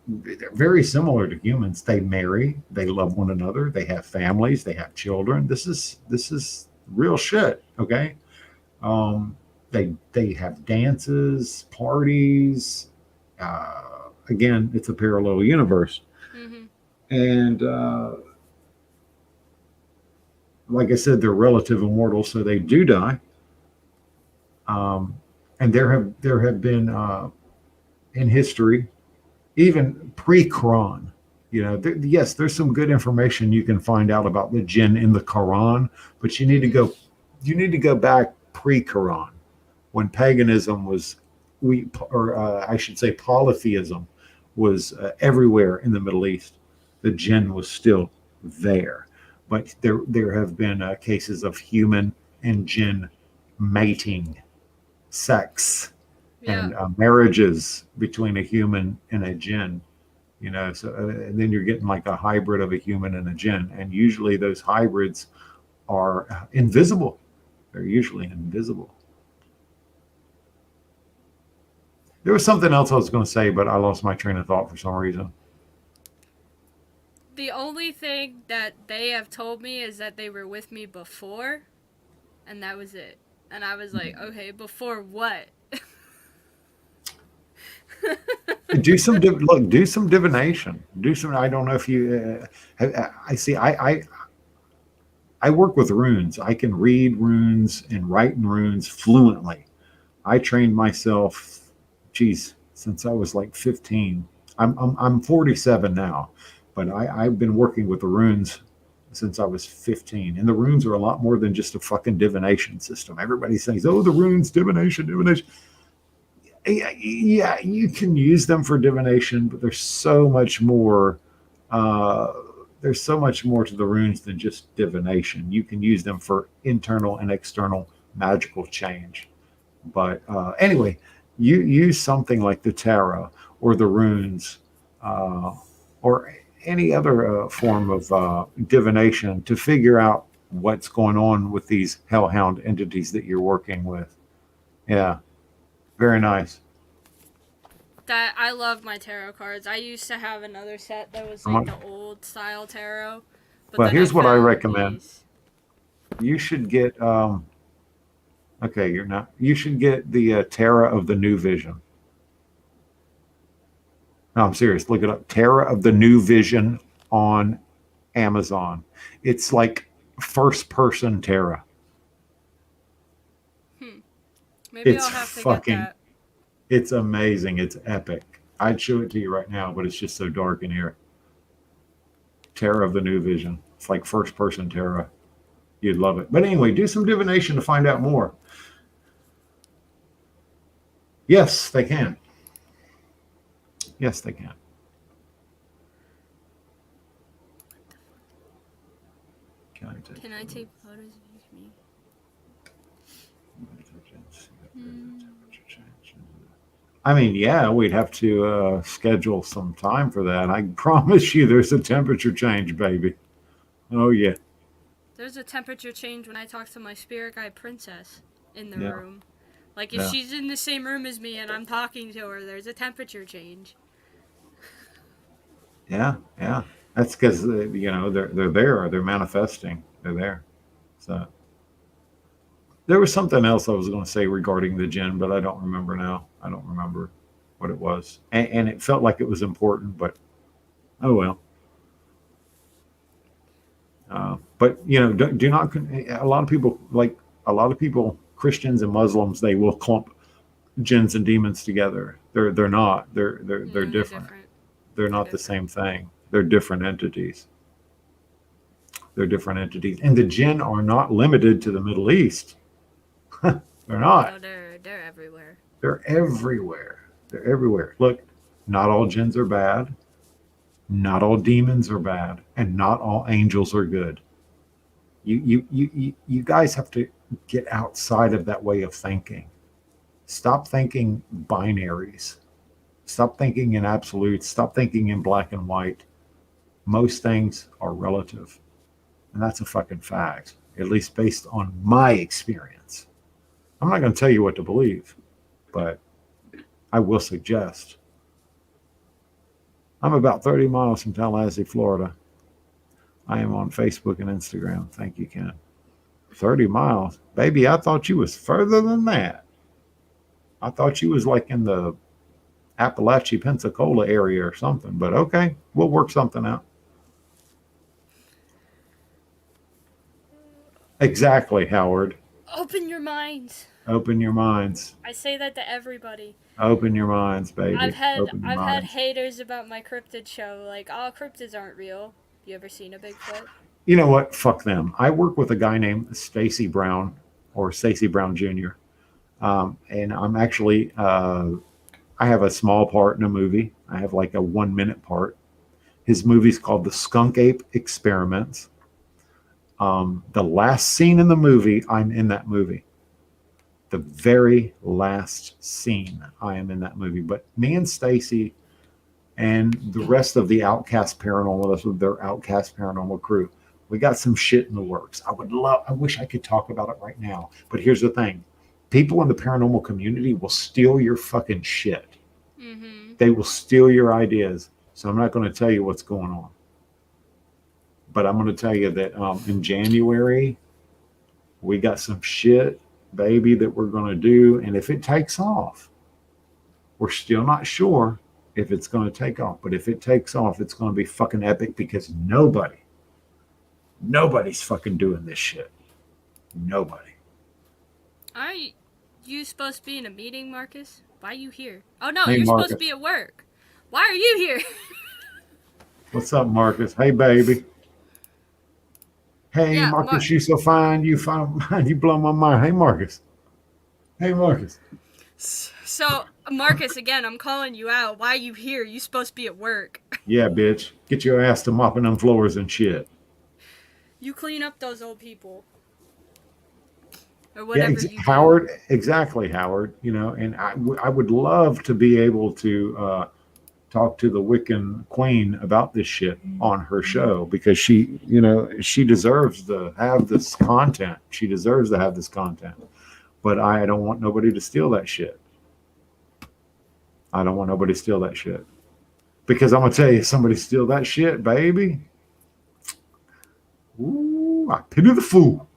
very similar to humans. They marry, they love one another, they have families, they have children. This is real shit. Okay, they have dances, parties. Again, it's a parallel universe. Mm-hmm. And like I said, they're relative immortals, so they do die. And there have been in history, even pre-Quran, yes, there's some good information you can find out about the jinn in the Quran, but you need to go back pre-Quran, when paganism was, I should say polytheism was everywhere in the Middle East. The jinn was still there, but there have been cases of human and jinn mating, sex, Yeah. and marriages between a human and a jinn. So and then you're getting like a hybrid of a human and a jinn, and usually those hybrids are invisible. They're usually invisible. There was something else I was going to say, but I lost my train of thought for some reason. The only thing that they have told me is that they were with me before, and that was it. And I was like, okay, before what? Do some do some divination. Do some. I don't know if you. I see. I work with runes. I can read runes and write in runes fluently. I trained myself, geez, since I was like 15. I'm 47 now, but I've been working with the runes since I was 15. And the runes are a lot more than just a fucking divination system. Everybody says, "Oh, the runes, divination." Yeah, you can use them for divination, but there's so much more. There's so much more to the runes than just divination. You can use them for internal and external magical change. But anyway, you use something like the tarot or the runes or any other form of divination to figure out what's going on with these hellhound entities that you're working with. Yeah, very nice. That I love my tarot cards. I used to have another set that was like I'm, the old style tarot, but well, then I here's what I found recommend. these. You should get. Okay, you're not. You should get the Terra of the New Vision. No, I'm serious. Look it up. Terra of the New Vision on Amazon. It's like first person Terra. Hmm. Maybe It's I'll have to get fucking. that. It's amazing. It's epic. I'd show it to you right now, but it's just so dark in here. Terra of the New Vision. It's like first person Terra. You'd love it. But anyway, do some divination to find out more. Yes, they can. Yes, they can. Can I take photos of me? I mean, yeah, we'd have to schedule some time for that. I promise you there's a temperature change, baby. Oh, yeah. There's a temperature change when I talk to my spirit guide princess in the Yeah. room. Like if Yeah. she's in the same room as me and I'm talking to her, there's a temperature change. Yeah, yeah. That's because they're there. They're manifesting. They're there. So there was something else I was going to say regarding the gin, but I don't remember now. I don't remember what it was, and it felt like it was important, but oh well. But do not. A lot of people Christians and Muslims, they will clump jinns and demons together. They're not. They're different. They're not the same thing. They're different entities. They're different entities, and the jinn are not limited to the Middle East. They're not. No, they're everywhere. They're everywhere. They're everywhere. Look, not all jinns are bad. Not all demons are bad, and not all angels are good. You guys have to get outside of that way of thinking. Stop thinking binaries. Stop thinking in absolutes. Stop thinking in black and white. Most things are relative. And that's a fucking fact, at least based on my experience. I'm not going to tell you what to believe, but I will suggest. I'm about 30 miles from Tallahassee, Florida. I am on Facebook and Instagram. Thank you, Ken. 30 miles? Baby, I thought you was further than that. I thought you was like in the Appalachia, Pensacola area or something, but okay, we'll work something out. Exactly, Howard. Open your minds. Open your minds. I say that to everybody. Open your minds, baby. I've had minds. haters about my cryptid show, like, oh, cryptids aren't real. You ever seen a Bigfoot? You know what? Fuck them. I work with a guy named Stacy Brown, or Stacy Brown Jr. And I'm actually I have a small part in a movie. I have like a 1 minute part. His movie's called The Skunk Ape Experiments. The last scene in the movie, I'm in that movie. The very last scene, I am in that movie. But me and Stacy and the rest of the Outcast Paranormal, that's with their Outcast Paranormal crew, we got some shit in the works. I wish I could talk about it right now. But here's the thing. People in the paranormal community will steal your fucking shit. Mm-hmm. They will steal your ideas. So I'm not going to tell you what's going on. But I'm going to tell you that in January, we got some shit, baby, that we're going to do. And if it takes off, we're still not sure if it's going to take off. But if it takes off, it's going to be fucking epic because nobody's fucking doing this shit. Nobody. Are you supposed to be in a meeting, Marcus? Why are you here? Oh, no, Hey, you're Marcus. supposed to be at work. Why are you here? What's up, Marcus? Hey, baby. Hey, Yeah, Marcus, you so fine. You fine. You blow my mind. Hey, Marcus. Hey, Marcus. So, Marcus, again, I'm calling you out. Why are you here? You supposed to be at work. Yeah, bitch. Get your ass to mopping them floors and shit. You clean up those old people. Or whatever you do. Howard, exactly, Howard. And I would love to be able to talk to the Wiccan Queen about this shit on her show because she, she deserves to have this content. She deserves to have this content. But I don't want nobody to steal that shit. I don't want nobody to steal that shit. Because I'm going to tell you, somebody steal that shit, baby. Ooh, I pity the fool.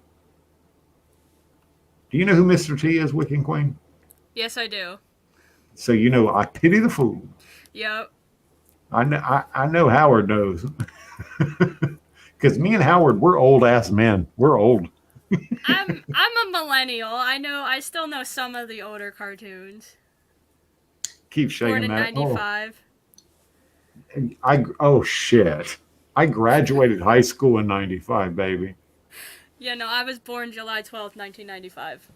Do you know who Mr. T is, Wiccan Queen? Yes, I do. So I pity the fool. Yep. I know Howard knows. Because me and Howard, we're old ass men. We're old. I'm a millennial. I still know some of the older cartoons. Keep shaking Born in that. 95. Oh shit. I graduated high school in 95, baby. Yeah, no, I was born July 12th, 1995.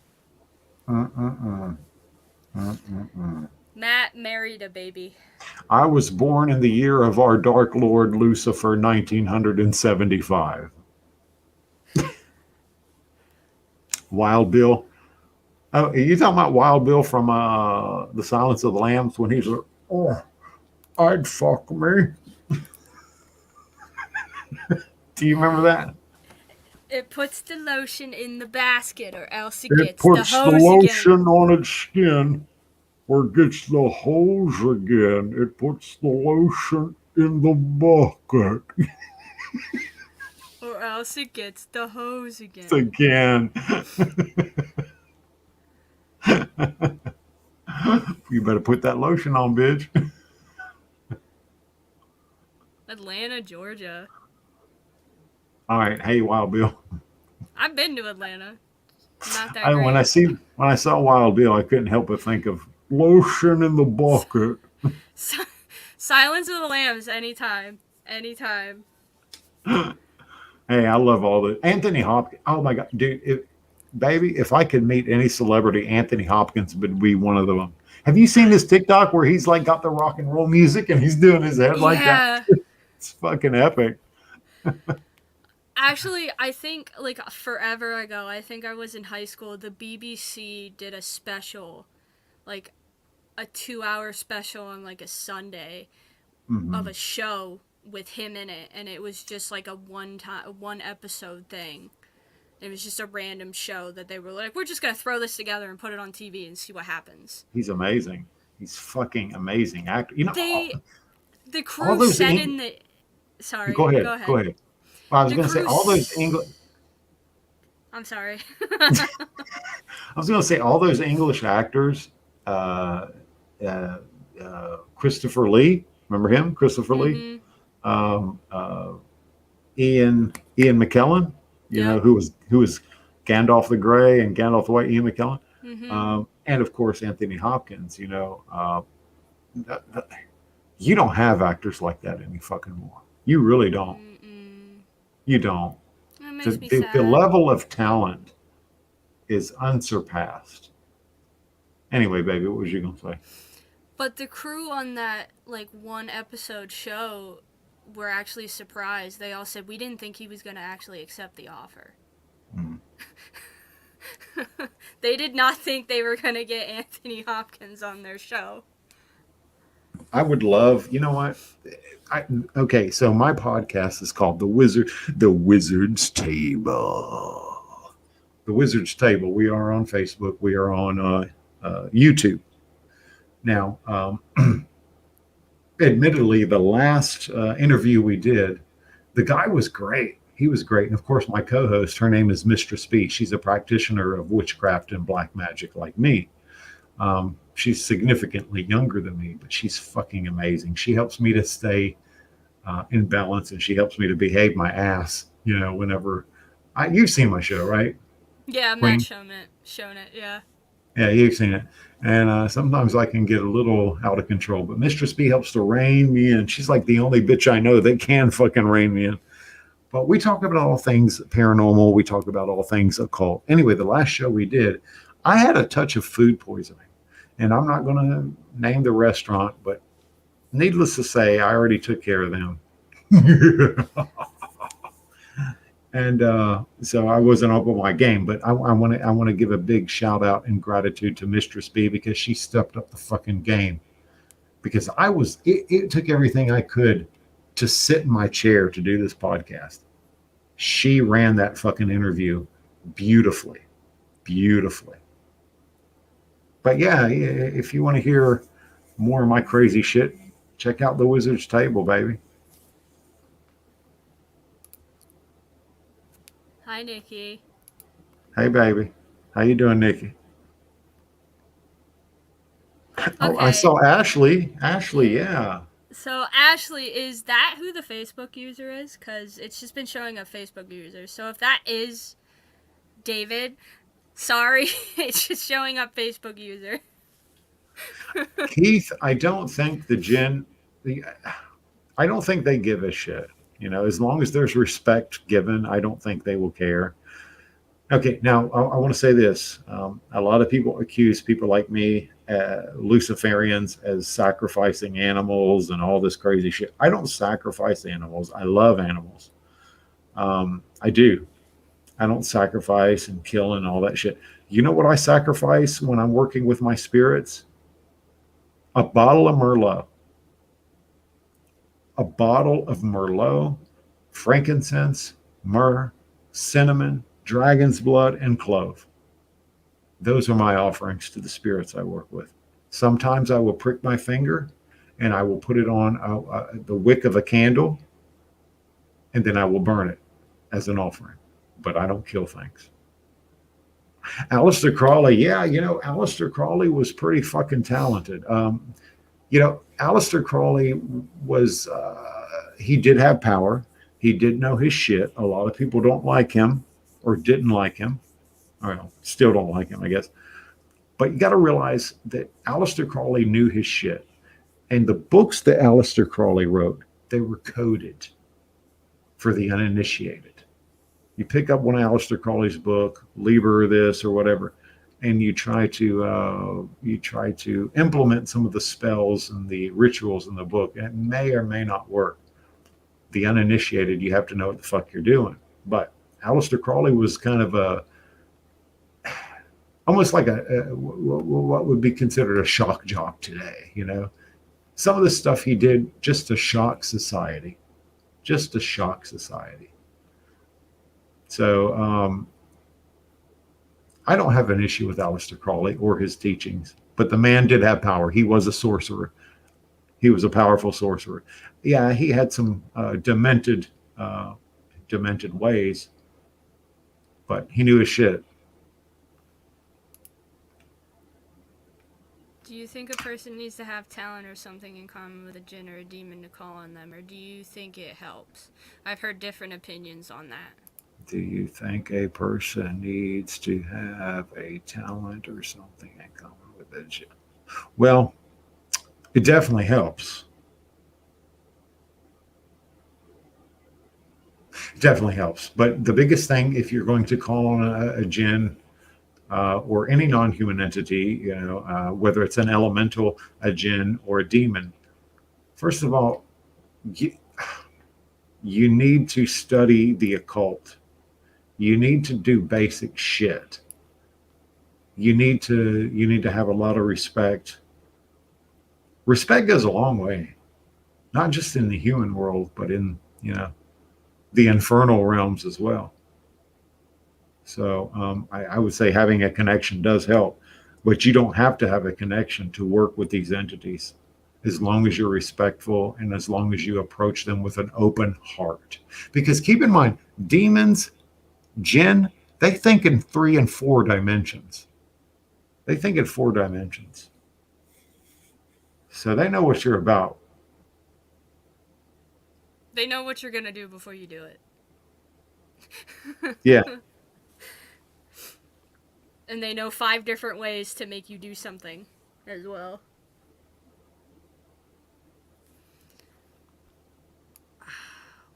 Matt married a baby. I was born in the year of our Dark Lord Lucifer, 1975. Wild Bill. Oh, are you talking about Wild Bill from The Silence of the Lambs when he's like, oh, I'd fuck me. Do you remember that? It puts the lotion in the basket or else it It gets the puts hose the lotion again. on its skin or gets the hose again. It puts the lotion in the bucket. Or else it gets the hose again. Again. You better put that lotion on, bitch. Atlanta, Georgia. All right. Hey, Wild Bill. I've been to Atlanta. Not that great. When I saw Wild Bill, I couldn't help but think of lotion in the bucket. Silence of the Lambs, anytime. Anytime. Hey, I love all the Anthony Hopkins. Oh my God, dude, baby, if I could meet any celebrity, Anthony Hopkins would be one of them. Have you seen this TikTok where he's like got the rock and roll music and he's doing his head like that? It's fucking epic. Actually, I think like forever ago, I think I was in high school, the BBC did a special, like a 2-hour special on like a Sunday of a show with him in it, and it was just like a one episode thing. It was just a random show that they were like, we're just gonna throw this together and put it on TV and see what happens. He's amazing. He's fucking amazing actor. The crew said in the. Sorry. Go ahead. Go ahead. Well, I was going to say all those English. I'm sorry. I was going to say all those English actors. Christopher Lee, remember him? Christopher Lee. Ian McKellen. You know who was Gandalf the Grey and Gandalf the White. Ian McKellen. And of course Anthony Hopkins. You don't have actors like that any fucking more. You really don't. You don't. That makes me sad. The level of talent is unsurpassed. Anyway, baby, what was you gonna say? But the crew on that like one episode show were actually surprised. They all said we didn't think he was gonna actually accept the offer. They did not think they were gonna get Anthony Hopkins on their show. I would love, you know what? Okay, so my podcast is called The Wizard's Table. The Wizard's Table. We are on Facebook. We are on YouTube. Now, admittedly, the last interview we did, the guy was great. He was great. And of course, my co-host, her name is Mistress B. She's a practitioner of witchcraft and black magic like me. She's significantly younger than me, but she's fucking amazing. She helps me to stay in balance, and she helps me to behave my ass, whenever you've seen my show, right? Yeah, Matt's shown it, yeah. Yeah, you've seen it. And sometimes I can get a little out of control, but Mistress B helps to rein me in. She's like the only bitch I know that can fucking rein me in. But we talk about all things paranormal. We talk about all things occult. Anyway, the last show we did, I had a touch of food poisoning. And I'm not going to name the restaurant, but needless to say, I already took care of them. And so I wasn't up on my game. But I want to give a big shout out and gratitude to Mistress B because she stepped up the fucking game because it took everything I could to sit in my chair to do this podcast. She ran that fucking interview beautifully, beautifully. But yeah, if you want to hear more of my crazy shit, check out the Wizard's Table, baby. Hi, Nikki. Hey, baby. How you doing, Nikki? Oh, I Okay, saw Ashley. Ashley, yeah. so Ashley, is that who the Facebook user is? Because it's just been showing up Facebook users. So if that is David, sorry, it's just showing up Facebook user. Keith, I don't think I don't think they give a shit. You know, as long as there's respect given, I don't think they will care. Okay, now I want to say this. A lot of people accuse people like me, Luciferians, as sacrificing animals and all this crazy shit. I don't sacrifice animals. I love animals. I do. I don't sacrifice and kill and all that shit. You know what I sacrifice when I'm working with my spirits? A bottle of Merlot. A bottle of Merlot, frankincense, myrrh, cinnamon, dragon's blood, and clove. Those are my offerings to the spirits I work with. Sometimes I will prick my finger and I will put it on the wick of a candle, and then I will burn it as an offering. But I don't kill things. Aleister Crowley, yeah, Aleister Crowley was pretty fucking talented. Aleister Crowley was, he did have power. He did know his shit. A lot of people don't like him or didn't like him. Or still don't like him, I guess. But you got to realize that Aleister Crowley knew his shit. And the books that Aleister Crowley wrote, they were coded for the uninitiated. You pick up one of Aleister Crowley's book, Liber this or whatever, and you try to implement some of the spells and the rituals in the book. And it may or may not work. The uninitiated, you have to know what the fuck you're doing. But Aleister Crowley was kind of almost like what would be considered a shock jock today. Some of the stuff he did just to shock society, So I don't have an issue with Aleister Crowley or his teachings, but the man did have power. He was a sorcerer. He was a powerful sorcerer. Yeah, he had some demented ways, but he knew his shit. Do you think a person needs to have talent or something in common with a jinn or a demon to call on them, or do you think it helps? I've heard different opinions on that. Do you think a person needs to have a talent or something in common with a jinn? Well, it definitely helps. It definitely helps. But the biggest thing, if you're going to call on a jinn or any non-human entity, whether it's an elemental, a jinn, or a demon, first of all, you need to study the occult. You need to do basic shit. You need to have a lot of respect. Respect goes a long way, not just in the human world, but in the infernal realms as well. So I would say having a connection does help, but you don't have to have a connection to work with these entities, as long as you're respectful and as long as you approach them with an open heart. Because keep in mind, demons, jinn, they think in 3 and 4 dimensions. They think in 4 dimensions. So they know what you're about. They know what you're going to do before you do it. Yeah. And they know 5 different ways to make you do something as well.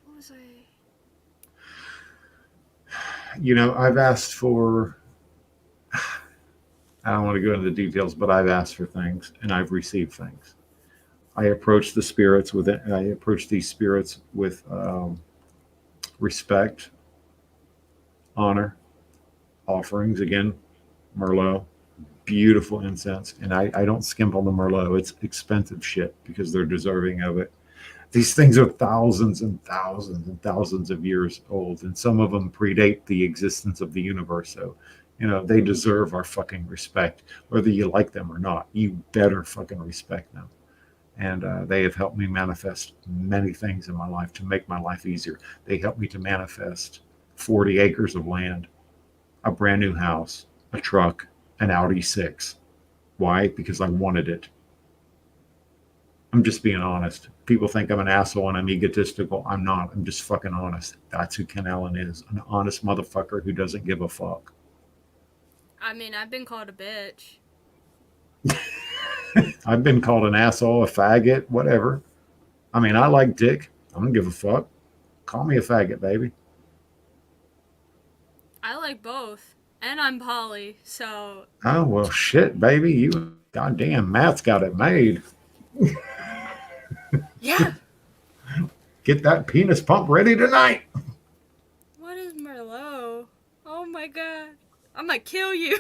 What was I? I've asked for, I don't want to go into the details, but I've asked for things and I've received things. I approach these spirits with respect, honor, offerings. Again, Merlot, beautiful incense. And I don't skimp on the Merlot. It's expensive shit because they're deserving of it. These things are thousands and thousands and thousands of years old, and some of them predate the existence of the universe. So, they deserve our fucking respect, whether you like them or not. You better fucking respect them. And they have helped me manifest many things in my life to make my life easier. They helped me to manifest 40 acres of land, a brand new house, a truck, an Audi 6. Why? Because I wanted it. I'm just being honest. People think I'm an asshole and I'm egotistical. I'm not. I'm just fucking honest. That's who Ken Allen is. An honest motherfucker who doesn't give a fuck. I mean, I've been called a bitch. I've been called an asshole, a faggot, whatever. I mean, I like dick. I don't give a fuck. Call me a faggot, baby. I like both. And I'm poly, so... Oh, well, shit, baby. You, goddamn, Matt's got it made. Yeah. Get that penis pump ready tonight. What is Merlot? Oh my god. I'm gonna kill you.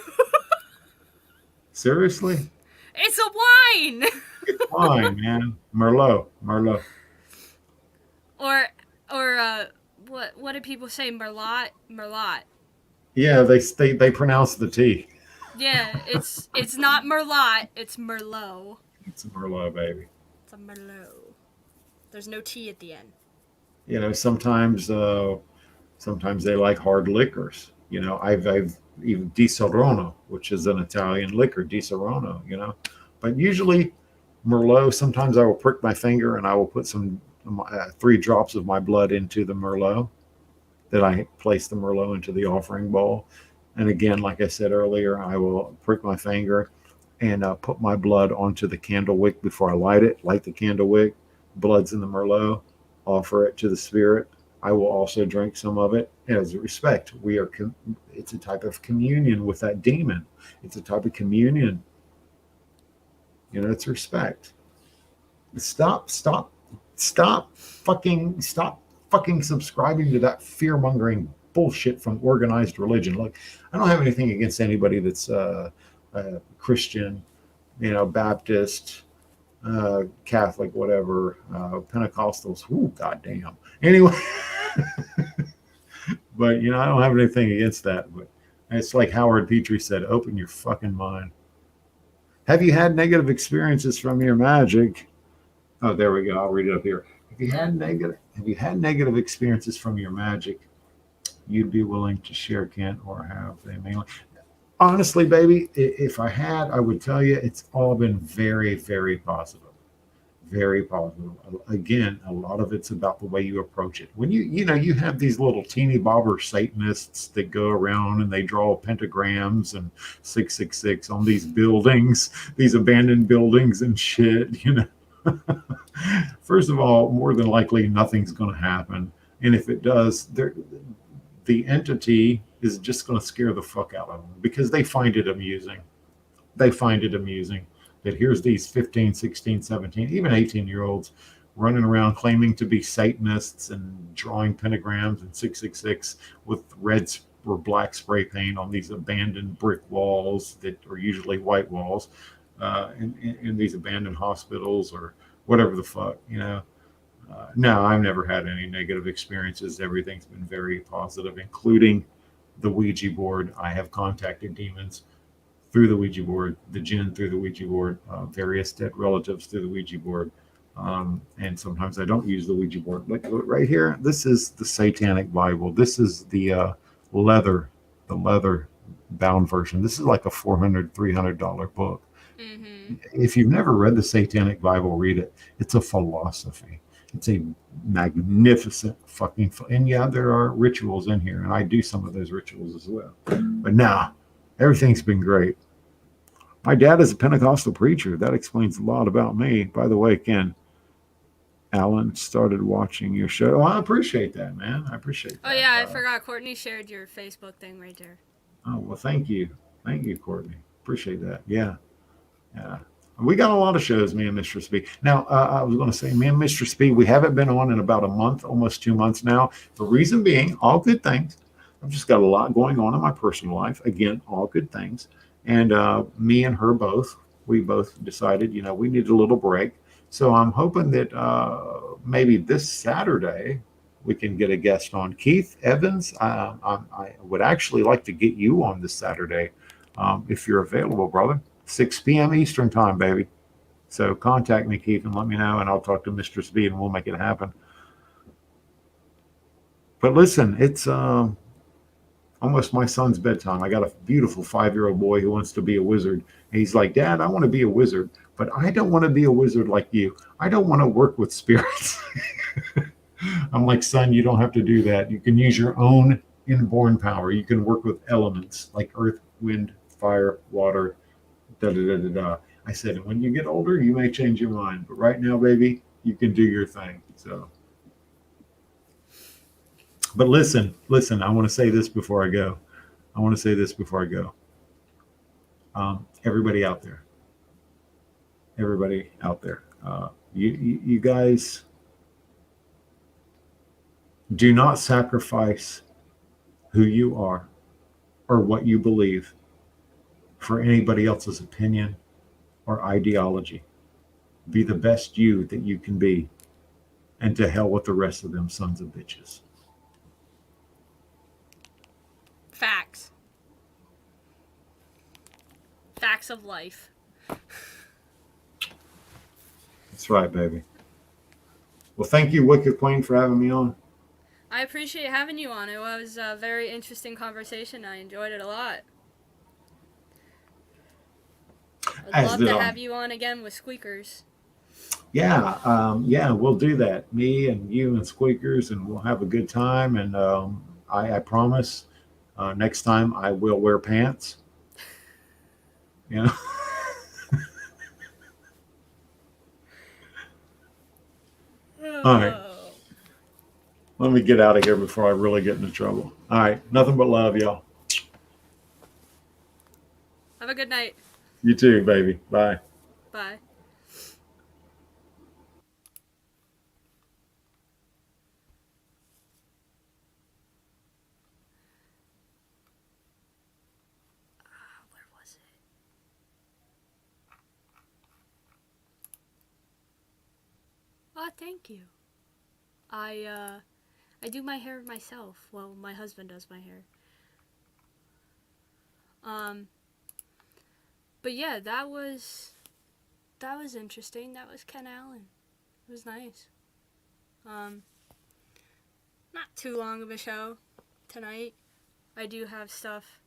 Seriously? It's a wine! It's fine, man. Merlot. Or what do people say? Merlot? Merlot. Yeah, they pronounce the T. Yeah, it's not Merlot, it's Merlot. It's a Merlot, baby. It's a Merlot. There's no T at the end. Sometimes they like hard liquors. I've even Di Serono, which is an Italian liquor, Di Serono, But usually Merlot, sometimes I will prick my finger and I will put some 3 drops of my blood into the Merlot. That I place the Merlot into the offering bowl. And again, like I said earlier, I will prick my finger and put my blood onto the candle wick before I light the candle wick. Blood's in the Merlot, offer it to the spirit. I will also drink some of it as a respect. It's a type of communion with that demon. It's a type of communion. It's respect. Stop fucking subscribing to that fear-mongering bullshit from organized religion. Look, I don't have anything against anybody that's Christian, Baptist, Catholic, whatever, Pentecostals. Ooh, goddamn. Anyway, but I don't have anything against that. But it's like Howard Petrie said: open your fucking mind. Have you had negative experiences from your magic? Oh, there we go. I'll read it up here. Have you had negative experiences from your magic you'd be willing to share, Kent, or have they mainly? Honestly, baby, if I had, I would tell you it's all been very, very positive. Very positive. Again, a lot of it's about the way you approach it. When you have these little teeny bobber Satanists that go around and they draw pentagrams and 666 on these buildings, these abandoned buildings and shit, First of all, more than likely, nothing's going to happen. And if it does, the entity is just going to scare the fuck out of them because they find it amusing. They find it amusing that here's these 15, 16, 17, even 18-year-olds running around claiming to be Satanists and drawing pentagrams and 666 with red or black spray paint on these abandoned brick walls that are usually white walls in these abandoned hospitals or whatever the fuck, No, I've never had any negative experiences. Everything's been very positive, including the Ouija board. I have contacted demons through the Ouija board, the jinn through the Ouija board, various dead relatives through the Ouija board. And sometimes I don't use the Ouija board. Like right here, this is the Satanic Bible. This is the leather bound version. This is like a $400, $300 book. Mm-hmm. If you've never read the Satanic Bible, read it. It's a philosophy. It's a magnificent fucking, and yeah, there are rituals in here, and I do some of those rituals as well. But now, everything's been great. My dad is a Pentecostal preacher. That explains a lot about me. By the way, Ken, Alan started watching your show. Oh, I appreciate that, man. I appreciate that. Oh, yeah, I forgot. Courtney shared your Facebook thing right there. Oh, well, thank you. Thank you, Courtney. Appreciate that. Yeah. Yeah. We got a lot of shows, me and Mistress B. Now, I was going to say, me and Mistress B, we haven't been on in about a month, almost 2 months now. The reason being, all good things. I've just got a lot going on in my personal life. Again, all good things. And me and her both, we both decided, you know, we need a little break. So I'm hoping that maybe this Saturday we can get a guest on. Keith Evans, I would actually like to get you on this Saturday if you're available, brother. 6 p.m. Eastern time, baby. So contact me, Keith, and let me know, and I'll talk to Mistress B, and we'll make it happen. But listen, it's almost my son's bedtime. I got a beautiful 5-year-old boy who wants to be a wizard. And he's like, Dad, I want to be a wizard, but I don't want to be a wizard like you. I don't want to work with spirits. I'm like, son, you don't have to do that. You can use your own inborn power. You can work with elements like earth, wind, fire, water, da da da da da. I said, and when you get older, you may change your mind. But right now, baby, you can do your thing. So, but listen, I want to say this before I go. I want to say this before I go. Everybody out there, everybody out there, you guys do not sacrifice who you are or what you believe for anybody else's opinion or ideology. Be the best you that you can be, and to hell with the rest of them sons of bitches. Facts. Facts of life. That's right, baby. Well, thank you, Wicked Queen, for having me on. I appreciate having you on. It was a very interesting conversation. I enjoyed it a lot. I'd As love did to I. have you on again with Squeakers. Yeah, we'll do that. Me and you and Squeakers, and we'll have a good time. And I promise, next time I will wear pants. You know. All right. Oh. Let me get out of here before I really get into trouble. All right. Nothing but love, y'all. Have a good night. You too, baby. Bye. Bye. Where was it? Oh, thank you. I do my hair myself. Well, my husband does my hair. Um, but yeah, that was interesting. That was Ken Allen. It was nice. Um, not too long of a show tonight. I do have stuff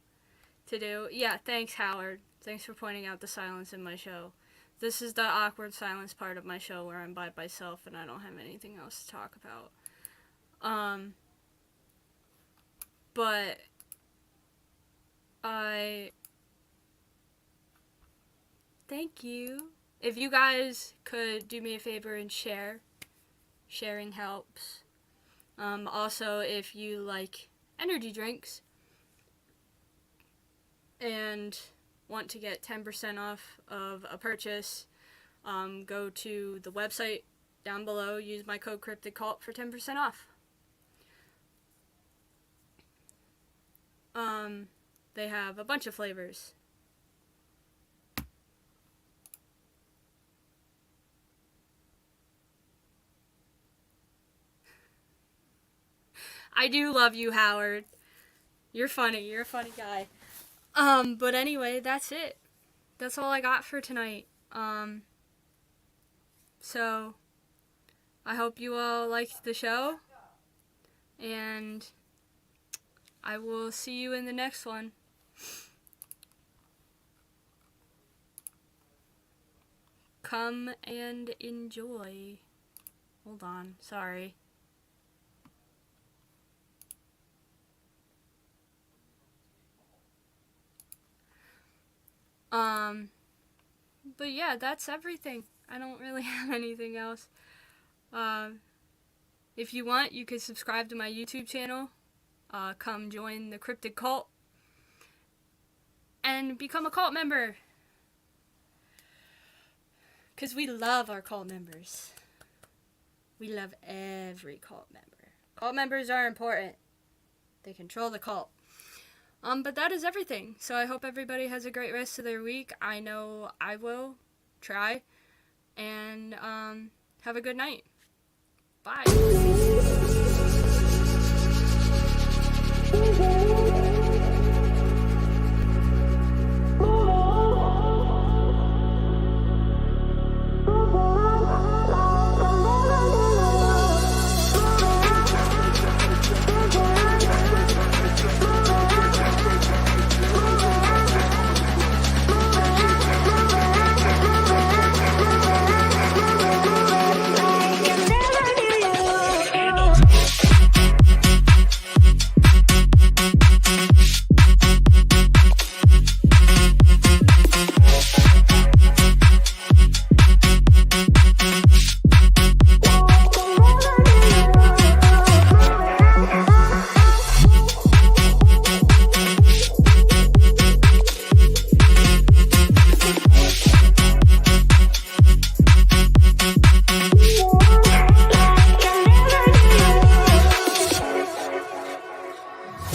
to do. Yeah, thanks, Howard. Thanks for pointing out the silence in my show. This is the awkward silence part of my show where I'm by myself and I don't have anything else to talk about. But I thank you. If you guys could do me a favor and sharing helps. Also, if you like energy drinks and want to get 10% off of a purchase, go to the website down below. Use my code CryptidCult for 10% off. They have a bunch of flavors. I do love you, Howard. You're funny. You're a funny guy. But anyway, that's it. That's all I got for tonight. So I hope you all liked the show, and I will see you in the next one. Come and enjoy. Hold on, sorry. But yeah, that's everything. I don't really have anything else. If you want, you could subscribe to my YouTube channel. Come join the Cryptid Cult and become a cult member. Because we love our cult members. We love every cult member. Cult members are important. They control the cult. But that is everything. So I hope everybody has a great rest of their week. I know I will try. And have a good night. Bye.